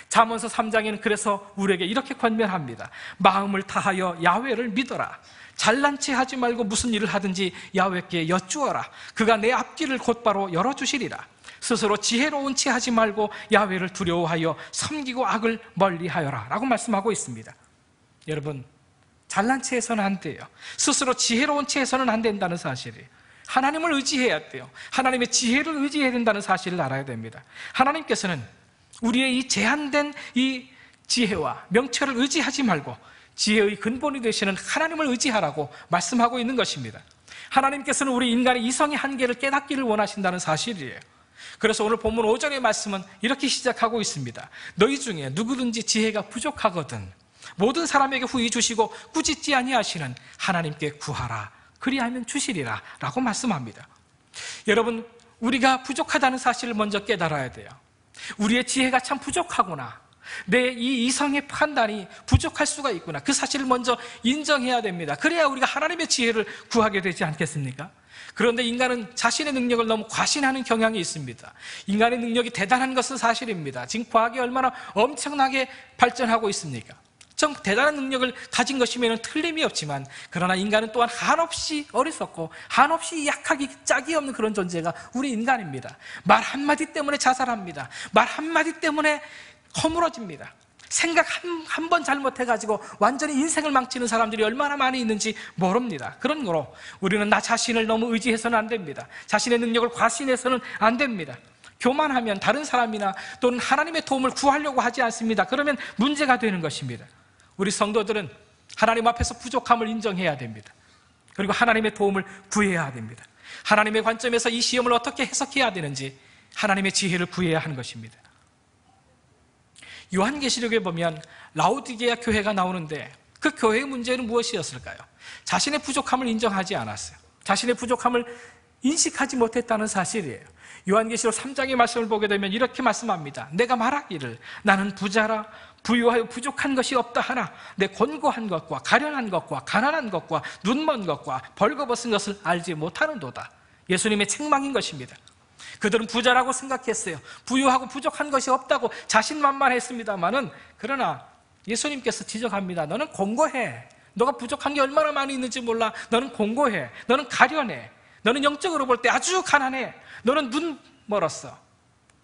잠언서 3장에는 그래서 우리에게 이렇게 권면합니다. 마음을 다하여 야훼를 믿어라. 잘난 체 하지 말고 무슨 일을 하든지 야훼께 여쭈어라. 그가 내 앞길을 곧바로 열어주시리라. 스스로 지혜로운 체 하지 말고 야훼를 두려워하여 섬기고 악을 멀리하여라 라고 말씀하고 있습니다. 여러분, 잘난 체해서는 안 돼요. 스스로 지혜로운 체해서는 안 된다는 사실이에요. 하나님을 의지해야 돼요. 하나님의 지혜를 의지해야 된다는 사실을 알아야 됩니다. 하나님께서는 우리의 이 제한된 이 지혜와 명철을 의지하지 말고 지혜의 근본이 되시는 하나님을 의지하라고 말씀하고 있는 것입니다. 하나님께서는 우리 인간의 이성의 한계를 깨닫기를 원하신다는 사실이에요. 그래서 오늘 본문 5절의 말씀은 이렇게 시작하고 있습니다. 너희 중에 누구든지 지혜가 부족하거든 모든 사람에게 후히 주시고 꾸짖지 아니하시는 하나님께 구하라. 그리하면 주시리라 라고 말씀합니다. 여러분, 우리가 부족하다는 사실을 먼저 깨달아야 돼요. 우리의 지혜가 참 부족하구나. 내 이 이성의 판단이 부족할 수가 있구나. 그 사실을 먼저 인정해야 됩니다. 그래야 우리가 하나님의 지혜를 구하게 되지 않겠습니까? 그런데 인간은 자신의 능력을 너무 과신하는 경향이 있습니다. 인간의 능력이 대단한 것은 사실입니다. 지금 과학이 얼마나 엄청나게 발전하고 있습니까? 좀 대단한 능력을 가진 것이면 틀림이 없지만 그러나 인간은 또한 한없이 어리석고 한없이 약하기 짝이 없는 그런 존재가 우리 인간입니다. 말 한마디 때문에 자살합니다. 말 한마디 때문에 허물어집니다. 생각 한 번 잘못해가지고 완전히 인생을 망치는 사람들이 얼마나 많이 있는지 모릅니다. 그런 거로 우리는 나 자신을 너무 의지해서는 안 됩니다. 자신의 능력을 과신해서는 안 됩니다. 교만하면 다른 사람이나 또는 하나님의 도움을 구하려고 하지 않습니다. 그러면 문제가 되는 것입니다. 우리 성도들은 하나님 앞에서 부족함을 인정해야 됩니다. 그리고 하나님의 도움을 구해야 됩니다. 하나님의 관점에서 이 시험을 어떻게 해석해야 되는지 하나님의 지혜를 구해야 하는 것입니다. 요한계시록에 보면 라오디게아 교회가 나오는데 그 교회의 문제는 무엇이었을까요? 자신의 부족함을 인정하지 않았어요. 자신의 부족함을 인식하지 못했다는 사실이에요. 요한계시록 3장의 말씀을 보게 되면 이렇게 말씀합니다. 내가 말하기를 나는 부자라 부유하여 부족한 것이 없다 하나 내 곤고한 것과 가련한 것과 가난한 것과 눈먼 것과 벌거벗은 것을 알지 못하는도다. 예수님의 책망인 것입니다. 그들은 부자라고 생각했어요. 부유하고 부족한 것이 없다고 자신만만했습니다만은 그러나 예수님께서 지적합니다. 너는 공고해. 너가 부족한 게 얼마나 많이 있는지 몰라. 너는 공고해. 너는 가련해. 너는 영적으로 볼 때 아주 가난해. 너는 눈 멀었어.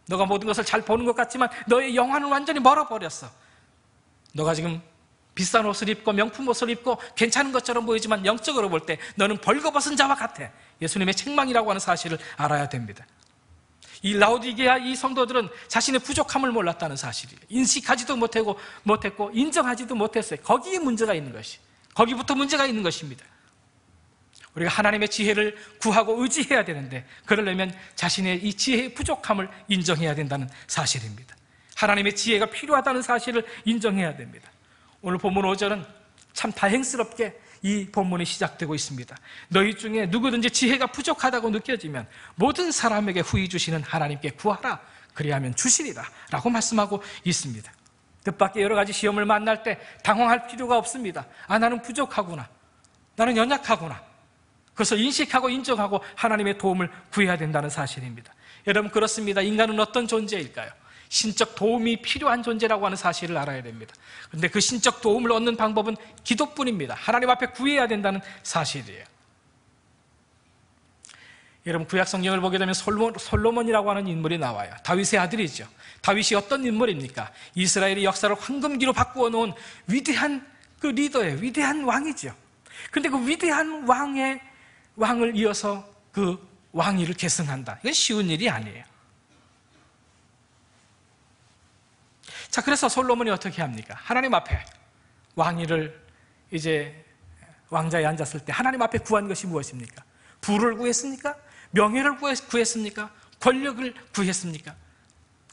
너가 모든 것을 잘 보는 것 같지만 너의 영혼은 완전히 멀어버렸어. 너가 지금 비싼 옷을 입고 명품 옷을 입고 괜찮은 것처럼 보이지만 영적으로 볼 때 너는 벌거벗은 자와 같아. 예수님의 책망이라고 하는 사실을 알아야 됩니다. 이 라오디게아 이 성도들은 자신의 부족함을 몰랐다는 사실이에요. 인식하지도 못했고 인정하지도 못했어요. 거기에 문제가 있는 것이. 거기부터 문제가 있는 것입니다. 우리가 하나님의 지혜를 구하고 의지해야 되는데 그러려면 자신의 이 지혜의 부족함을 인정해야 된다는 사실입니다. 하나님의 지혜가 필요하다는 사실을 인정해야 됩니다. 오늘 본문 5절은 참 다행스럽게 이 본문이 시작되고 있습니다. 너희 중에 누구든지 지혜가 부족하다고 느껴지면 모든 사람에게 후히 주시는 하나님께 구하라. 그리하면 주시리라 라고 말씀하고 있습니다. 뜻밖의 여러 가지 시험을 만날 때 당황할 필요가 없습니다. 나는 부족하구나. 나는 연약하구나. 그것을 인식하고 인정하고 하나님의 도움을 구해야 된다는 사실입니다. 여러분, 그렇습니다. 인간은 어떤 존재일까요? 신적 도움이 필요한 존재라고 하는 사실을 알아야 됩니다. 그런데 그 신적 도움을 얻는 방법은 기도뿐입니다. 하나님 앞에 구해야 된다는 사실이에요. 여러분, 구약 성경을 보게 되면 솔로몬이라고 하는 인물이 나와요. 다윗의 아들이죠. 다윗이 어떤 인물입니까? 이스라엘의 역사를 황금기로 바꾸어 놓은 위대한 그 리더예요. 위대한 왕이죠. 그런데 그 위대한 왕을 이어서 그 왕위를 계승한다. 이건 쉬운 일이 아니에요. 자, 그래서 솔로몬이 어떻게 합니까? 하나님 앞에 왕위를 이제 왕자에 앉았을 때 하나님 앞에 구한 것이 무엇입니까? 부를 구했습니까? 명예를 구했습니까? 권력을 구했습니까?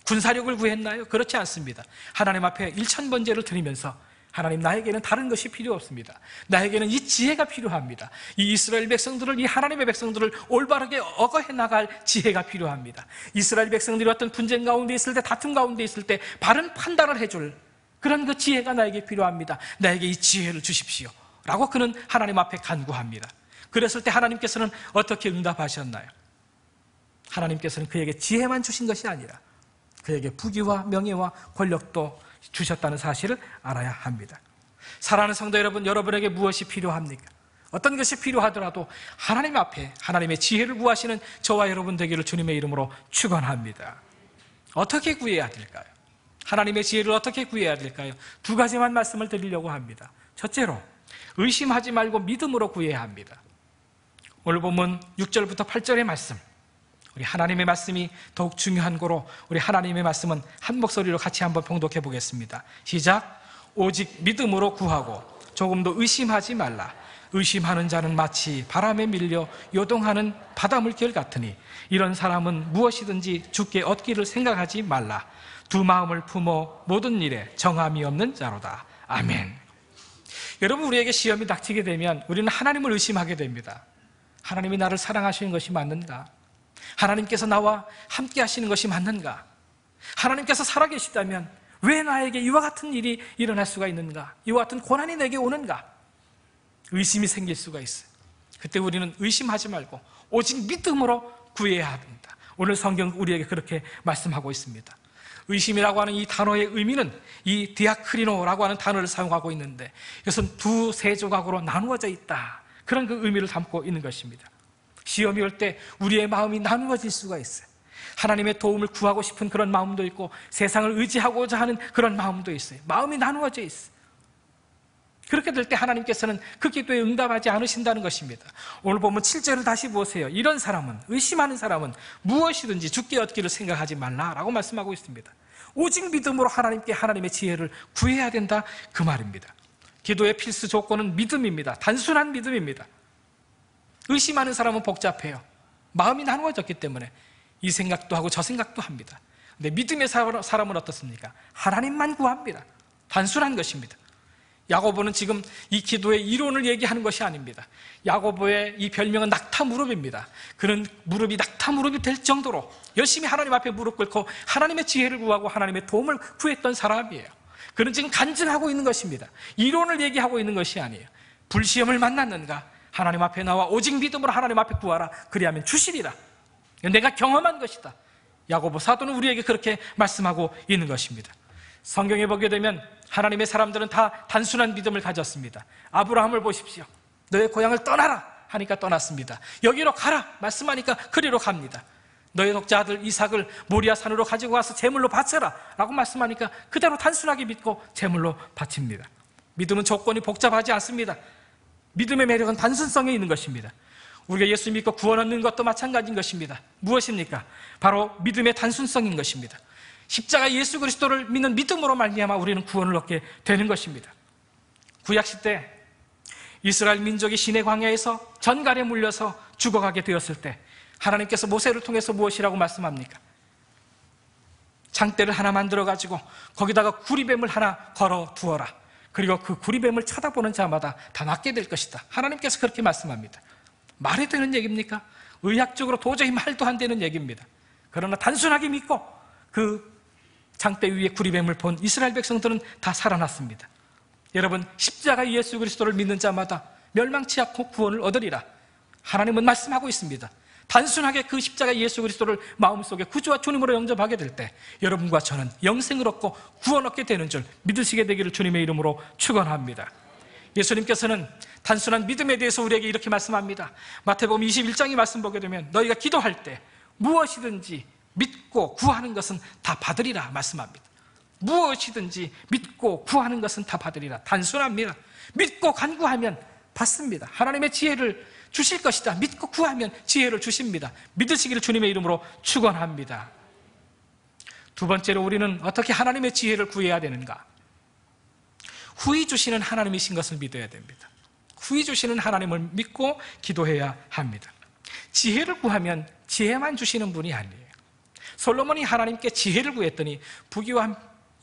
군사력을 구했나요? 그렇지 않습니다. 하나님 앞에 일천번제를 드리면서 하나님, 나에게는 다른 것이 필요 없습니다. 나에게는 이 지혜가 필요합니다. 이 이스라엘 백성들을, 이 하나님의 백성들을 올바르게 어거해 나갈 지혜가 필요합니다. 이스라엘 백성들이 어떤 분쟁 가운데 있을 때, 다툼 가운데 있을 때 바른 판단을 해줄 그런 그 지혜가 나에게 필요합니다. 나에게 이 지혜를 주십시오 라고 그는 하나님 앞에 간구합니다. 그랬을 때 하나님께서는 어떻게 응답하셨나요? 하나님께서는 그에게 지혜만 주신 것이 아니라 그에게 부귀와 명예와 권력도 주셨다는 사실을 알아야 합니다. 사랑하는 성도 여러분, 여러분에게 무엇이 필요합니까? 어떤 것이 필요하더라도 하나님 앞에 하나님의 지혜를 구하시는 저와 여러분 되기를 주님의 이름으로 축원합니다. 어떻게 구해야 될까요? 하나님의 지혜를 어떻게 구해야 될까요? 두 가지만 말씀을 드리려고 합니다. 첫째로, 의심하지 말고 믿음으로 구해야 합니다. 오늘 본문 6절부터 8절의 말씀, 우리 하나님의 말씀이 더욱 중요한 거로 우리 하나님의 말씀은 한 목소리로 같이 한번 봉독해 보겠습니다. 시작. 오직 믿음으로 구하고 조금도 의심하지 말라. 의심하는 자는 마치 바람에 밀려 요동하는 바닷물결 같으니 이런 사람은 무엇이든지 주께 얻기를 생각하지 말라. 두 마음을 품어 모든 일에 정함이 없는 자로다. 아멘. 여러분, 우리에게 시험이 닥치게 되면 우리는 하나님을 의심하게 됩니다. 하나님이 나를 사랑하시는 것이 맞는가? 하나님께서 나와 함께 하시는 것이 맞는가? 하나님께서 살아계시다면 왜 나에게 이와 같은 일이 일어날 수가 있는가? 이와 같은 고난이 내게 오는가? 의심이 생길 수가 있어요. 그때 우리는 의심하지 말고 오직 믿음으로 구해야 합니다. 오늘 성경 우리에게 그렇게 말씀하고 있습니다. 의심이라고 하는 이 단어의 의미는 이 디아크리노라고 하는 단어를 사용하고 있는데 이것은 두세 조각으로 나누어져 있다, 그런 그 의미를 담고 있는 것입니다. 시험이 올 때 우리의 마음이 나누어질 수가 있어요. 하나님의 도움을 구하고 싶은 그런 마음도 있고 세상을 의지하고자 하는 그런 마음도 있어요. 마음이 나누어져 있어요. 그렇게 될 때 하나님께서는 그 기도에 응답하지 않으신다는 것입니다. 오늘 보면 7절을 다시 보세요. 이런 사람은, 의심하는 사람은 무엇이든지 주께 얻기를 생각하지 말라라고 말씀하고 있습니다. 오직 믿음으로 하나님께 하나님의 지혜를 구해야 된다, 그 말입니다. 기도의 필수 조건은 믿음입니다. 단순한 믿음입니다. 의심하는 사람은 복잡해요. 마음이 나누어졌기 때문에 이 생각도 하고 저 생각도 합니다. 근데 믿음의 사람은 어떻습니까? 하나님만 구합니다. 단순한 것입니다. 야고보는 지금 이 기도의 이론을 얘기하는 것이 아닙니다. 야고보의 이 별명은 낙타 무릎입니다. 그는 무릎이 낙타 무릎이 될 정도로 열심히 하나님 앞에 무릎 꿇고 하나님의 지혜를 구하고 하나님의 도움을 구했던 사람이에요. 그는 지금 간증하고 있는 것입니다. 이론을 얘기하고 있는 것이 아니에요. 불시험을 만났는가? 하나님 앞에 나와 오직 믿음으로 하나님 앞에 구하라. 그리하면 주시리라. 내가 경험한 것이다. 야고보 사도는 우리에게 그렇게 말씀하고 있는 것입니다. 성경에 보게 되면 하나님의 사람들은 다 단순한 믿음을 가졌습니다. 아브라함을 보십시오. 너의 고향을 떠나라 하니까 떠났습니다. 여기로 가라 말씀하니까 그리로 갑니다. 너의 독자 아들 이삭을 모리아 산으로 가지고 와서 제물로 바쳐라 라고 말씀하니까 그대로 단순하게 믿고 제물로 바칩니다. 믿음은 조건이 복잡하지 않습니다. 믿음의 매력은 단순성에 있는 것입니다. 우리가 예수 믿고 구원 얻는 것도 마찬가지인 것입니다. 무엇입니까? 바로 믿음의 단순성인 것입니다. 십자가 예수 그리스도를 믿는 믿음으로 말미암아 우리는 구원을 얻게 되는 것입니다. 구약시대 이스라엘 민족이 시내 광야에서 전갈에 물려서 죽어가게 되었을 때 하나님께서 모세를 통해서 무엇이라고 말씀합니까? 장대를 하나 만들어가지고 거기다가 구리뱀을 하나 걸어 두어라. 그리고 그 구리뱀을 쳐다보는 자마다 다 낫게 될 것이다. 하나님께서 그렇게 말씀합니다. 말이 되는 얘기입니까? 의학적으로 도저히 말도 안 되는 얘기입니다. 그러나 단순하게 믿고 그 장대 위에 구리뱀을 본 이스라엘 백성들은 다 살아났습니다. 여러분, 십자가 예수 그리스도를 믿는 자마다 멸망치 않고 구원을 얻으리라. 하나님은 말씀하고 있습니다. 단순하게 그 십자가 예수 그리스도를 마음속에 구주와 주님으로 영접하게 될 때 여러분과 저는 영생을 얻고 구원 얻게 되는 줄 믿으시게 되기를 주님의 이름으로 축원합니다. 예수님께서는 단순한 믿음에 대해서 우리에게 이렇게 말씀합니다. 마태복음 21장의 말씀 보게 되면 너희가 기도할 때 무엇이든지 믿고 구하는 것은 다 받으리라 말씀합니다. 무엇이든지 믿고 구하는 것은 다 받으리라. 단순합니다. 믿고 간구하면 받습니다. 하나님의 지혜를 주실 것이다. 믿고 구하면 지혜를 주십니다. 믿으시기를 주님의 이름으로 축원합니다. 두 번째로 우리는 어떻게 하나님의 지혜를 구해야 되는가? 후히 주시는 하나님이신 것을 믿어야 됩니다. 후히 주시는 하나님을 믿고 기도해야 합니다. 지혜를 구하면 지혜만 주시는 분이 아니에요. 솔로몬이 하나님께 지혜를 구했더니 부귀와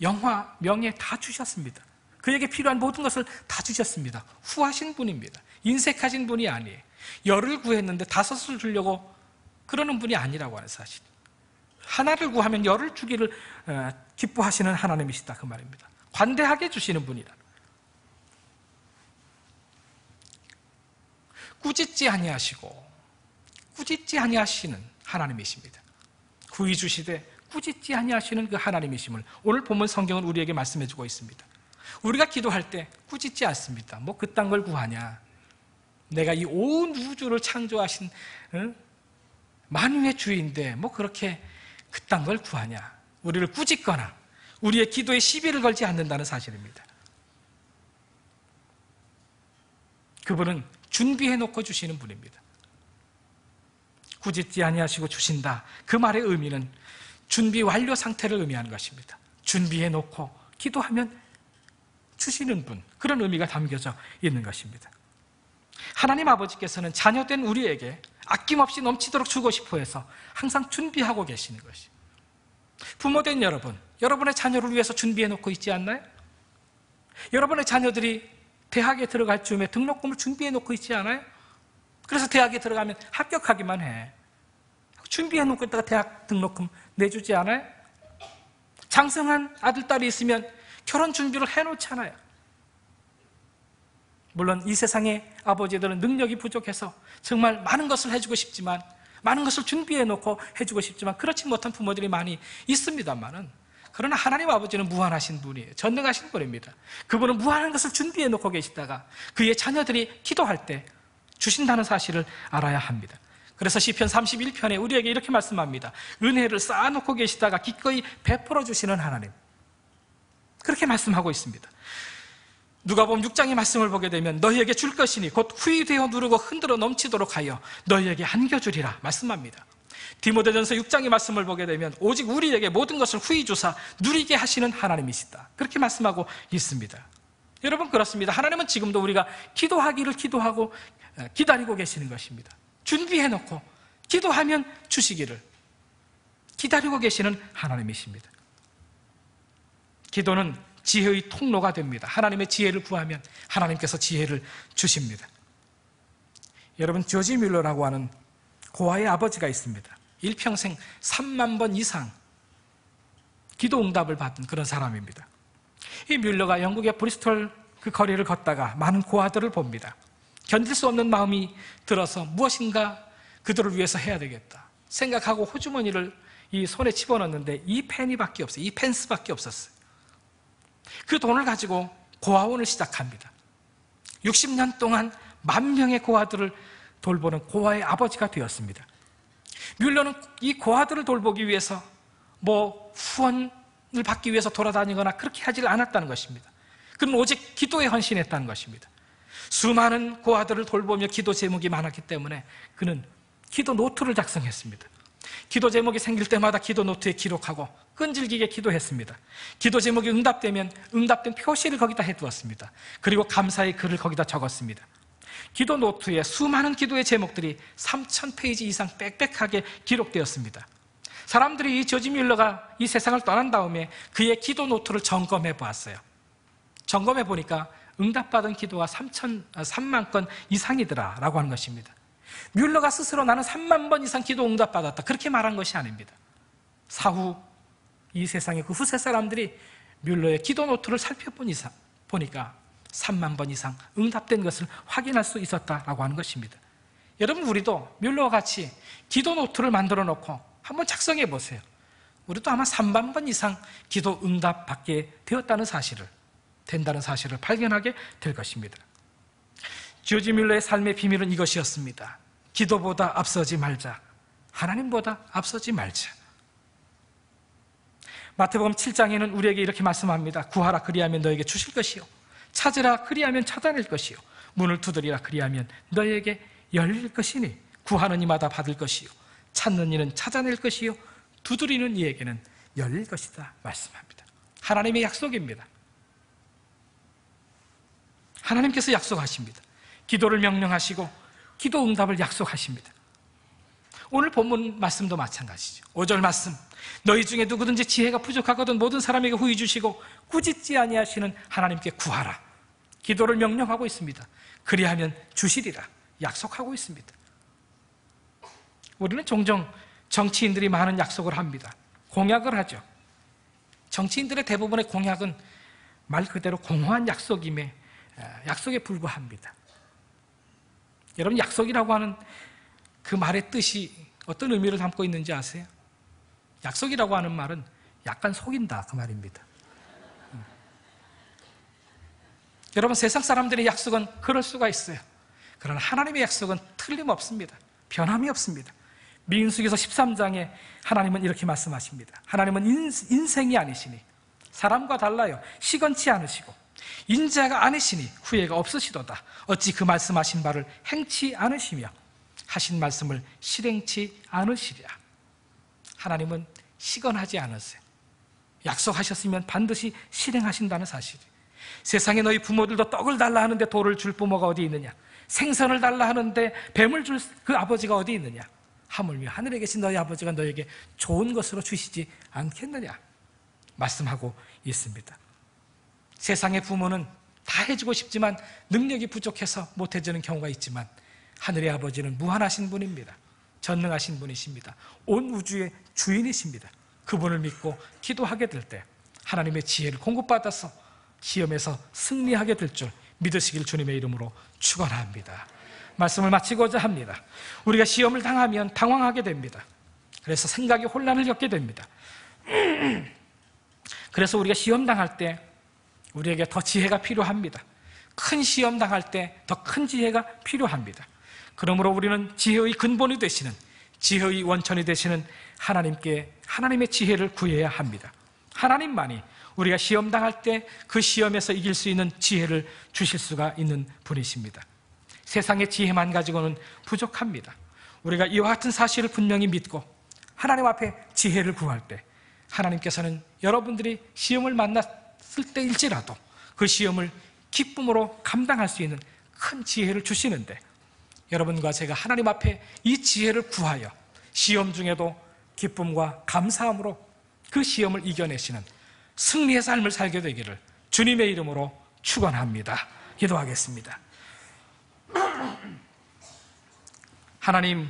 영화, 명예 다 주셨습니다. 그에게 필요한 모든 것을 다 주셨습니다. 후하신 분입니다. 인색하신 분이 아니에요. 10을 구했는데 5을 주려고 그러는 분이 아니라고 하는 사실. 하나를 구하면 10을 주기를 기뻐하시는 하나님이시다 그 말입니다. 관대하게 주시는 분이라. 꾸짖지 아니하시고 꾸짖지 아니하시는 하나님이십니다. 구히 주시되 꾸짖지 아니하시는 그 하나님이심을 오늘 본문 성경은 우리에게 말씀해 주고 있습니다. 우리가 기도할 때 꾸짖지 않습니다. 뭐 그딴 걸 구하냐. 내가 이 온 우주를 창조하신 만유의 주인데 뭐 그렇게 그딴 걸 구하냐. 우리를 꾸짖거나 우리의 기도에 시비를 걸지 않는다는 사실입니다. 그분은 준비해 놓고 주시는 분입니다. 꾸짖지 아니하시고 주신다. 그 말의 의미는 준비 완료 상태를 의미하는 것입니다. 준비해 놓고 기도하면 주시는 분, 그런 의미가 담겨져 있는 것입니다. 하나님 아버지께서는 자녀된 우리에게 아낌없이 넘치도록 주고 싶어 해서 항상 준비하고 계시는 것이. 부모된 여러분, 여러분의 자녀를 위해서 준비해 놓고 있지 않나요? 여러분의 자녀들이 대학에 들어갈 즈음에 등록금을 준비해 놓고 있지 않아요? 그래서 대학에 들어가면 합격하기만 해. 준비해 놓고 있다가 대학 등록금 내주지 않아요? 장성한 아들, 딸이 있으면 결혼 준비를 해놓잖아요. 물론 이 세상의 아버지들은 능력이 부족해서 정말 많은 것을 해주고 싶지만, 많은 것을 준비해 놓고 해주고 싶지만 그렇지 못한 부모들이 많이 있습니다만은, 그러나 하나님 아버지는 무한하신 분이에요. 전능하신 분입니다. 그분은 무한한 것을 준비해 놓고 계시다가 그의 자녀들이 기도할 때 주신다는 사실을 알아야 합니다. 그래서 시편 31편에 우리에게 이렇게 말씀합니다. 은혜를 쌓아놓고 계시다가 기꺼이 베풀어 주시는 하나님, 그렇게 말씀하고 있습니다. 누가복음 6장의 말씀을 보게 되면 너희에게 줄 것이니 곧 후히되어 누르고 흔들어 넘치도록 하여 너희에게 안겨주리라 말씀합니다. 디모데전서 6장의 말씀을 보게 되면 오직 우리에게 모든 것을 후히 주사 누리게 하시는 하나님이시다, 그렇게 말씀하고 있습니다. 여러분, 그렇습니다. 하나님은 지금도 우리가 기도하기를 기도하고 기다리고 계시는 것입니다. 준비해놓고 기도하면 주시기를 기다리고 계시는 하나님이십니다. 기도는 지혜의 통로가 됩니다. 하나님의 지혜를 구하면 하나님께서 지혜를 주십니다. 여러분, 조지 뮬러라고 하는 고아의 아버지가 있습니다. 일평생 3만 번 이상 기도 응답을 받은 그런 사람입니다. 이 뮬러가 영국의 브리스톨 그 거리를 걷다가 많은 고아들을 봅니다. 견딜 수 없는 마음이 들어서 무엇인가 그들을 위해서 해야 되겠다 생각하고 호주머니를 이 손에 집어넣는데 이 펜이밖에 없어요. 이 펜스밖에 없었어요. 그 돈을 가지고 고아원을 시작합니다. 60년 동안 10,000명의 고아들을 돌보는 고아의 아버지가 되었습니다. 뮬러는 이 고아들을 돌보기 위해서 뭐 후원을 받기 위해서 돌아다니거나 그렇게 하지 않았다는 것입니다. 그는 오직 기도에 헌신했다는 것입니다. 수많은 고아들을 돌보며 기도 제목이 많았기 때문에 그는 기도 노트를 작성했습니다. 기도 제목이 생길 때마다 기도 노트에 기록하고 끈질기게 기도했습니다. 기도 제목이 응답되면 응답된 표시를 거기다 해두었습니다. 그리고 감사의 글을 거기다 적었습니다. 기도 노트에 수많은 기도의 제목들이 3,000페이지 이상 빽빽하게 기록되었습니다. 사람들이 이 조지 뮬러가 이 세상을 떠난 다음에 그의 기도 노트를 점검해 보았어요. 점검해 보니까 응답받은 기도가 3만 건 이상이더라 라고 하는 것입니다. 뮬러가 스스로 나는 3만 번 이상 기도 응답받았다 그렇게 말한 것이 아닙니다. 사후 이 세상의 그 후세 사람들이 뮬러의 기도 노트를 살펴보니까 3만 번 이상 응답된 것을 확인할 수 있었다라고 하는 것입니다. 여러분, 우리도 뮬러와 같이 기도 노트를 만들어 놓고 한번 작성해 보세요. 우리도 아마 3만 번 이상 기도 응답 받게 된다는 사실을 발견하게 될 것입니다. 조지 뮬러의 삶의 비밀은 이것이었습니다. 기도보다 앞서지 말자, 하나님보다 앞서지 말자. 마태복음 7장에는 우리에게 이렇게 말씀합니다. 구하라 그리하면 너에게 주실 것이요, 찾으라 그리하면 찾아낼 것이요, 문을 두드리라 그리하면 너에게 열릴 것이니 구하는 이마다 받을 것이요, 찾는 이는 찾아낼 것이요, 두드리는 이에게는 열릴 것이다 말씀합니다. 하나님의 약속입니다. 하나님께서 약속하십니다. 기도를 명령하시고 기도 응답을 약속하십니다. 오늘 본문 말씀도 마찬가지죠. 5절 말씀, 너희 중에 누구든지 지혜가 부족하거든 모든 사람에게 후히 주시고 꾸짖지 아니하시는 하나님께 구하라. 기도를 명령하고 있습니다. 그리하면 주시리라 약속하고 있습니다. 우리는 종종 정치인들이 많은 약속을 합니다. 공약을 하죠. 정치인들의 대부분의 공약은 말 그대로 공허한 약속임에 약속에 불과합니다. 여러분, 약속이라고 하는 그 말의 뜻이 어떤 의미를 담고 있는지 아세요? 약속이라고 하는 말은 약간 속인다, 그 말입니다. 여러분, 세상 사람들의 약속은 그럴 수가 있어요. 그러나 하나님의 약속은 틀림없습니다. 변함이 없습니다. 민수기서 13장에 하나님은 이렇게 말씀하십니다. 하나님은 인생이 아니시니 사람과 달라요. 시건치 않으시고 인자가 아니시니 후회가 없으시도다. 어찌 그 말씀하신 바를 행치 않으시며 하신 말씀을 실행치 않으시랴. 하나님은 시건하지 않으세요. 약속하셨으면 반드시 실행하신다는 사실이에요. 세상에 너희 부모들도 떡을 달라 하는데 돌을 줄 부모가 어디 있느냐? 생선을 달라 하는데 뱀을 줄 그 아버지가 어디 있느냐? 하물며 하늘에 계신 너희 아버지가 너에게 좋은 것으로 주시지 않겠느냐? 말씀하고 있습니다. 세상의 부모는 다 해주고 싶지만 능력이 부족해서 못 해주는 경우가 있지만 하늘의 아버지는 무한하신 분입니다. 전능하신 분이십니다. 온 우주의 주인이십니다. 그분을 믿고 기도하게 될 때 하나님의 지혜를 공급받아서 시험에서 승리하게 될 줄 믿으시길 주님의 이름으로 축원합니다. 말씀을 마치고자 합니다. 우리가 시험을 당하면 당황하게 됩니다. 그래서 생각이 혼란을 겪게 됩니다. 그래서 우리가 시험 당할 때 우리에게 더 지혜가 필요합니다. 큰 시험 당할 때 더 큰 지혜가 필요합니다. 그러므로 우리는 지혜의 근본이 되시는, 지혜의 원천이 되시는 하나님께 하나님의 지혜를 구해야 합니다. 하나님만이 우리가 시험 당할 때 그 시험에서 이길 수 있는 지혜를 주실 수가 있는 분이십니다. 세상의 지혜만 가지고는 부족합니다. 우리가 이와 같은 사실을 분명히 믿고 하나님 앞에 지혜를 구할 때 하나님께서는 여러분들이 시험을 만났을 때일지라도 그 시험을 기쁨으로 감당할 수 있는 큰 지혜를 주시는데, 여러분과 제가 하나님 앞에 이 지혜를 구하여 시험 중에도 기쁨과 감사함으로 그 시험을 이겨내시는 승리의 삶을 살게 되기를 주님의 이름으로 축원합니다. 기도하겠습니다. 하나님,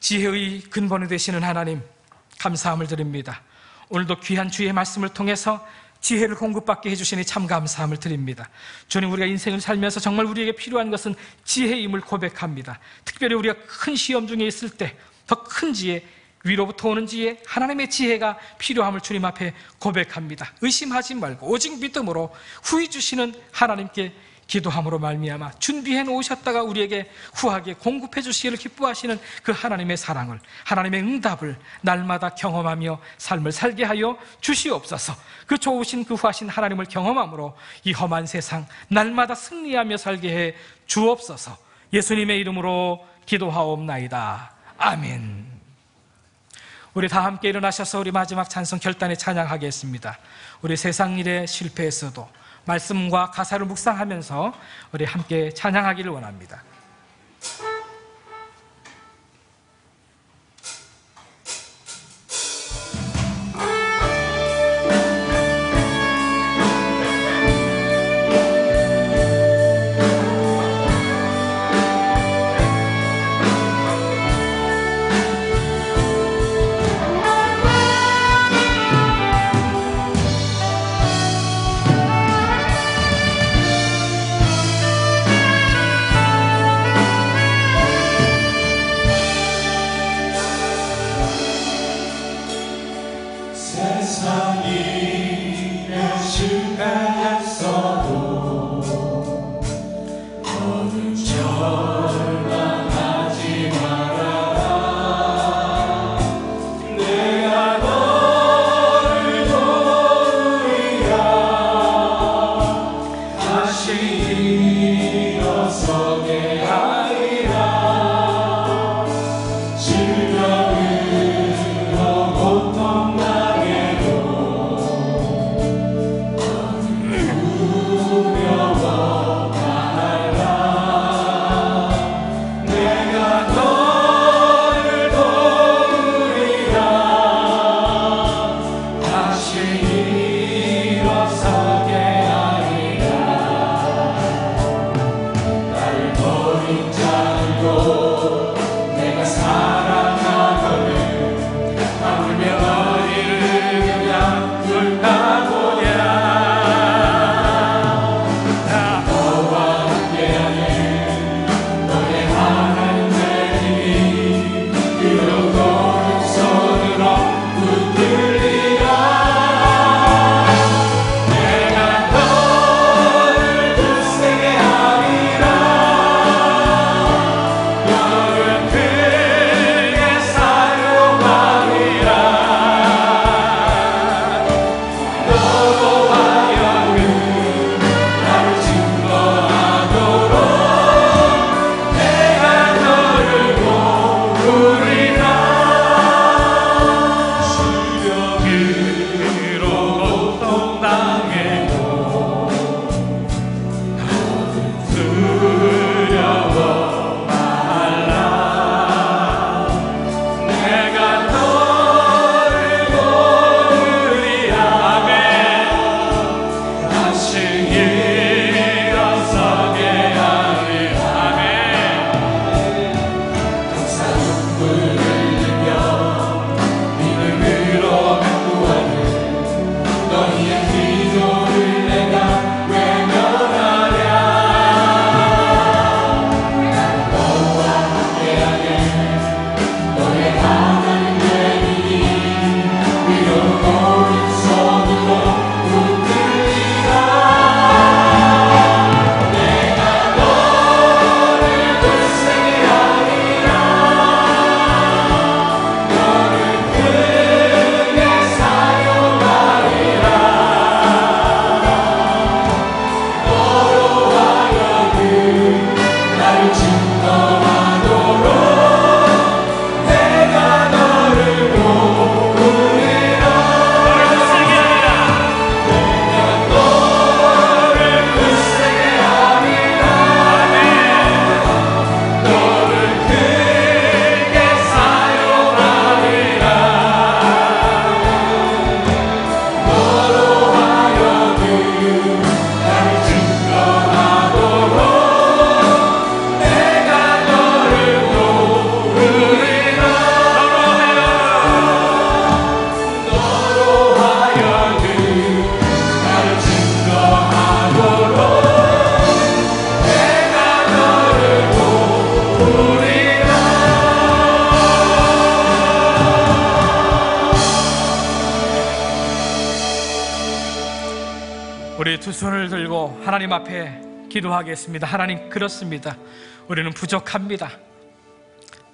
지혜의 근본이 되시는 하나님, 감사함을 드립니다. 오늘도 귀한 주의 말씀을 통해서 지혜를 공급받게 해주시니 참 감사함을 드립니다. 주님, 우리가 인생을 살면서 정말 우리에게 필요한 것은 지혜임을 고백합니다. 특별히 우리가 큰 시험 중에 있을 때 더 큰 지혜, 위로부터 오는 지혜, 하나님의 지혜가 필요함을 주님 앞에 고백합니다. 의심하지 말고 오직 믿음으로 후히 주시는 하나님께 기도함으로 말미암아 준비해 놓으셨다가 우리에게 후하게 공급해 주시기를 기뻐하시는 그 하나님의 사랑을, 하나님의 응답을 날마다 경험하며 삶을 살게 하여 주시옵소서. 그 좋으신 그 후하신 하나님을 경험함으로 이 험한 세상 날마다 승리하며 살게 해 주옵소서. 예수님의 이름으로 기도하옵나이다. 아멘. 우리 다 함께 일어나셔서 우리 마지막 찬송 결단에 찬양하겠습니다. 우리 세상 일에 실패했어도 말씀과 가사를 묵상하면서 우리 함께 찬양하기를 원합니다. 우리 두 손을 들고 하나님 앞에 기도하겠습니다. 하나님, 그렇습니다. 우리는 부족합니다.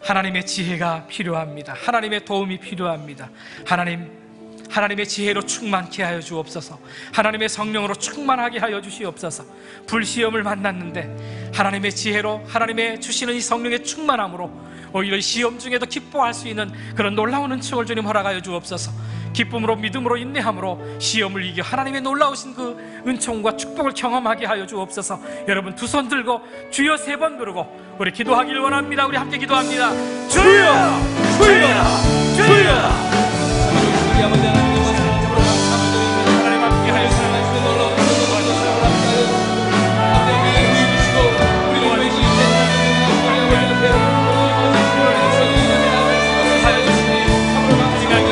하나님의 지혜가 필요합니다. 하나님의 도움이 필요합니다. 하나님의 지혜로 충만케 하여 주옵소서. 하나님의 성령으로 충만하게 하여 주시옵소서. 불시험을 만났는데 하나님의 지혜로, 하나님의 주시는 이 성령의 충만함으로 오히려 시험 중에도 기뻐할 수 있는 그런 놀라운 은총을 주님 허락하여 주옵소서. 기쁨으로, 믿음으로, 인내함으로 시험을 이겨 하나님의 놀라우신 그 은총과 축복을 경험하게 하여 주옵소서. 여러분 두 손 들고 주여 3번 부르고 우리 기도하기를 원합니다. 우리 함께 기도합니다. 주여! 주여! 주여! 우리 아버지 하나님 사랑으로 감사드립니다. 하나님 함께 하여 사랑하시는 놀라운 은혜를 도와주시고 아버지 위해 주시고 우리를 위해 주신 우리 아버지 앞에 하여 주시니 참으로 감사합니다.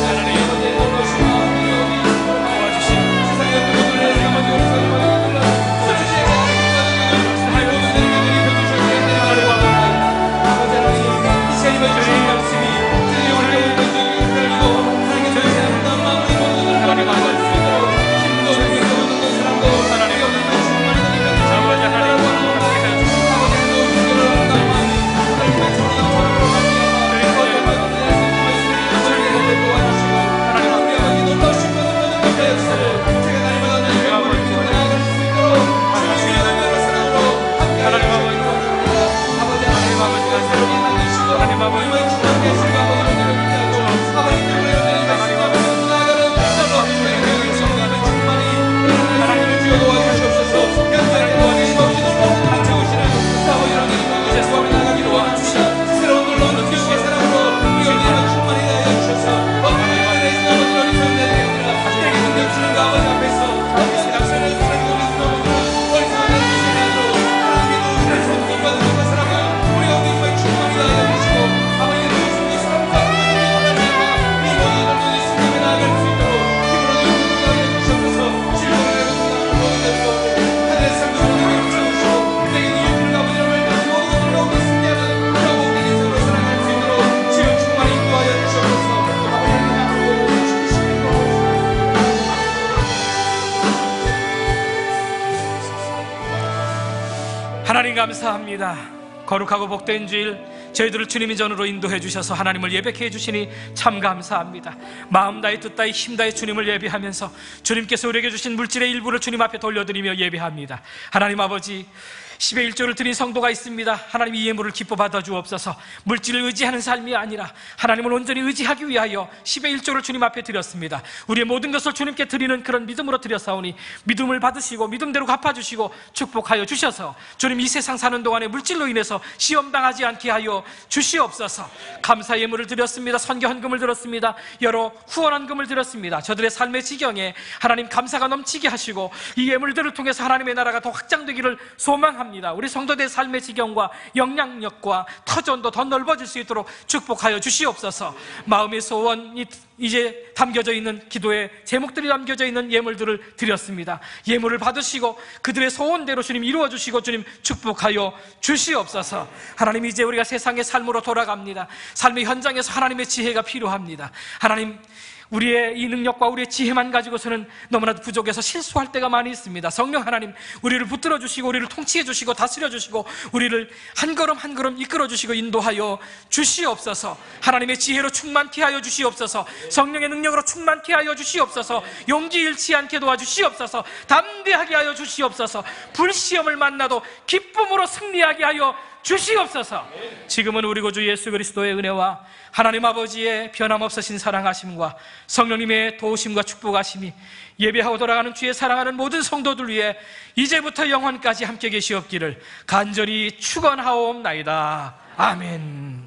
하나님 아버지 놀라우신 마음이 도와주신 세상의 모든 아버지 우리 사랑하는 주시의 하여 주시니 해주셨는데 하나님 아버지 하나님 이 시간이 주신 말씀이 하나님 감사합니다. 거룩하고 복된 주일 저희들을 주님의 전으로 인도해 주셔서 하나님을 예배케 해주시니 참 감사합니다. 마음 다해 뜻 다해 힘 다해 주님을 예배하면서 주님께서 우리에게 주신 물질의 일부를 주님 앞에 돌려드리며 예배합니다. 하나님 아버지, 10의 1조를 드린 성도가 있습니다. 하나님 이 예물을 기뻐 받아주옵소서. 물질을 의지하는 삶이 아니라 하나님을 온전히 의지하기 위하여 10의 1조를 주님 앞에 드렸습니다. 우리의 모든 것을 주님께 드리는 그런 믿음으로 드렸사오니 믿음을 받으시고 믿음대로 갚아주시고 축복하여 주셔서 주님 이 세상 사는 동안에 물질로 인해서 시험당하지 않게 하여 주시옵소서. 감사 예물을 드렸습니다. 선교 헌금을 드렸습니다. 여러 후원 헌금을 드렸습니다. 저들의 삶의 지경에 하나님 감사가 넘치게 하시고 이 예물들을 통해서 하나님의 나라가 더 확장되기를 소망합니다. 우리 성도들의 삶의 지경과 영향력과 터전도 더 넓어질 수 있도록 축복하여 주시옵소서. 마음의 소원이 이제 담겨져 있는 기도의 제목들이 담겨져 있는 예물들을 드렸습니다. 예물을 받으시고 그들의 소원대로 주님 이루어 주시고 주님 축복하여 주시옵소서. 하나님 이제 우리가 세상의 삶으로 돌아갑니다. 삶의 현장에서 하나님의 지혜가 필요합니다. 하나님 우리의 이 능력과 우리의 지혜만 가지고서는 너무나도 부족해서 실수할 때가 많이 있습니다. 성령 하나님 우리를 붙들어 주시고 우리를 통치해 주시고 다스려 주시고 우리를 한 걸음 한 걸음 이끌어 주시고 인도하여 주시옵소서. 하나님의 지혜로 충만케 하여 주시옵소서. 성령의 능력으로 충만케 하여 주시옵소서. 용기 잃지 않게 도와주시옵소서. 담대하게 하여 주시옵소서. 불시험을 만나도 기쁨으로 승리하게 하여 주시옵소서. 지금은 우리 구주 예수 그리스도의 은혜와 하나님 아버지의 변함없으신 사랑하심과 성령님의 도우심과 축복하심이 예배하고 돌아가는 주의 사랑하는 모든 성도들 위해 이제부터 영원까지 함께 계시옵기를 간절히 축원하옵나이다. 아멘.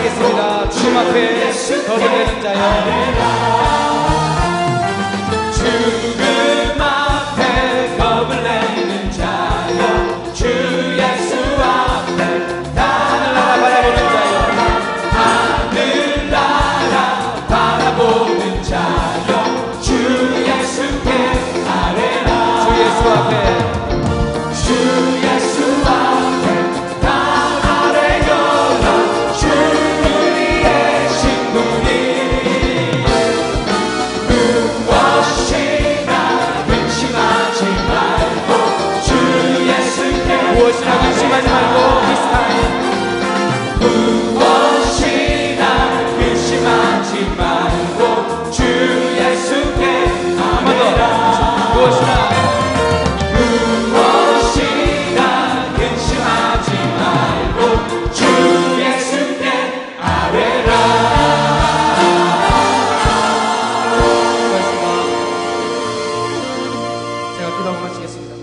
하겠습니다. 주님 앞에 겁을 내는 자여, 죽음 앞에 겁을 내는 자여, 주 예수 앞에 하늘나라 바라보는 자여, 하늘나라 바라보는 자여, 주 예수께 아뢰라. 주 예수 앞에, 주 예수 앞에 무엇이나 근심하지 말고 비슷한 무엇이나 근심하지 말고 주 예수께 아뢰라. 무엇이나 근심하지 말고 주 예수께 아뢰라. 제가 기도하고 마치겠습니다.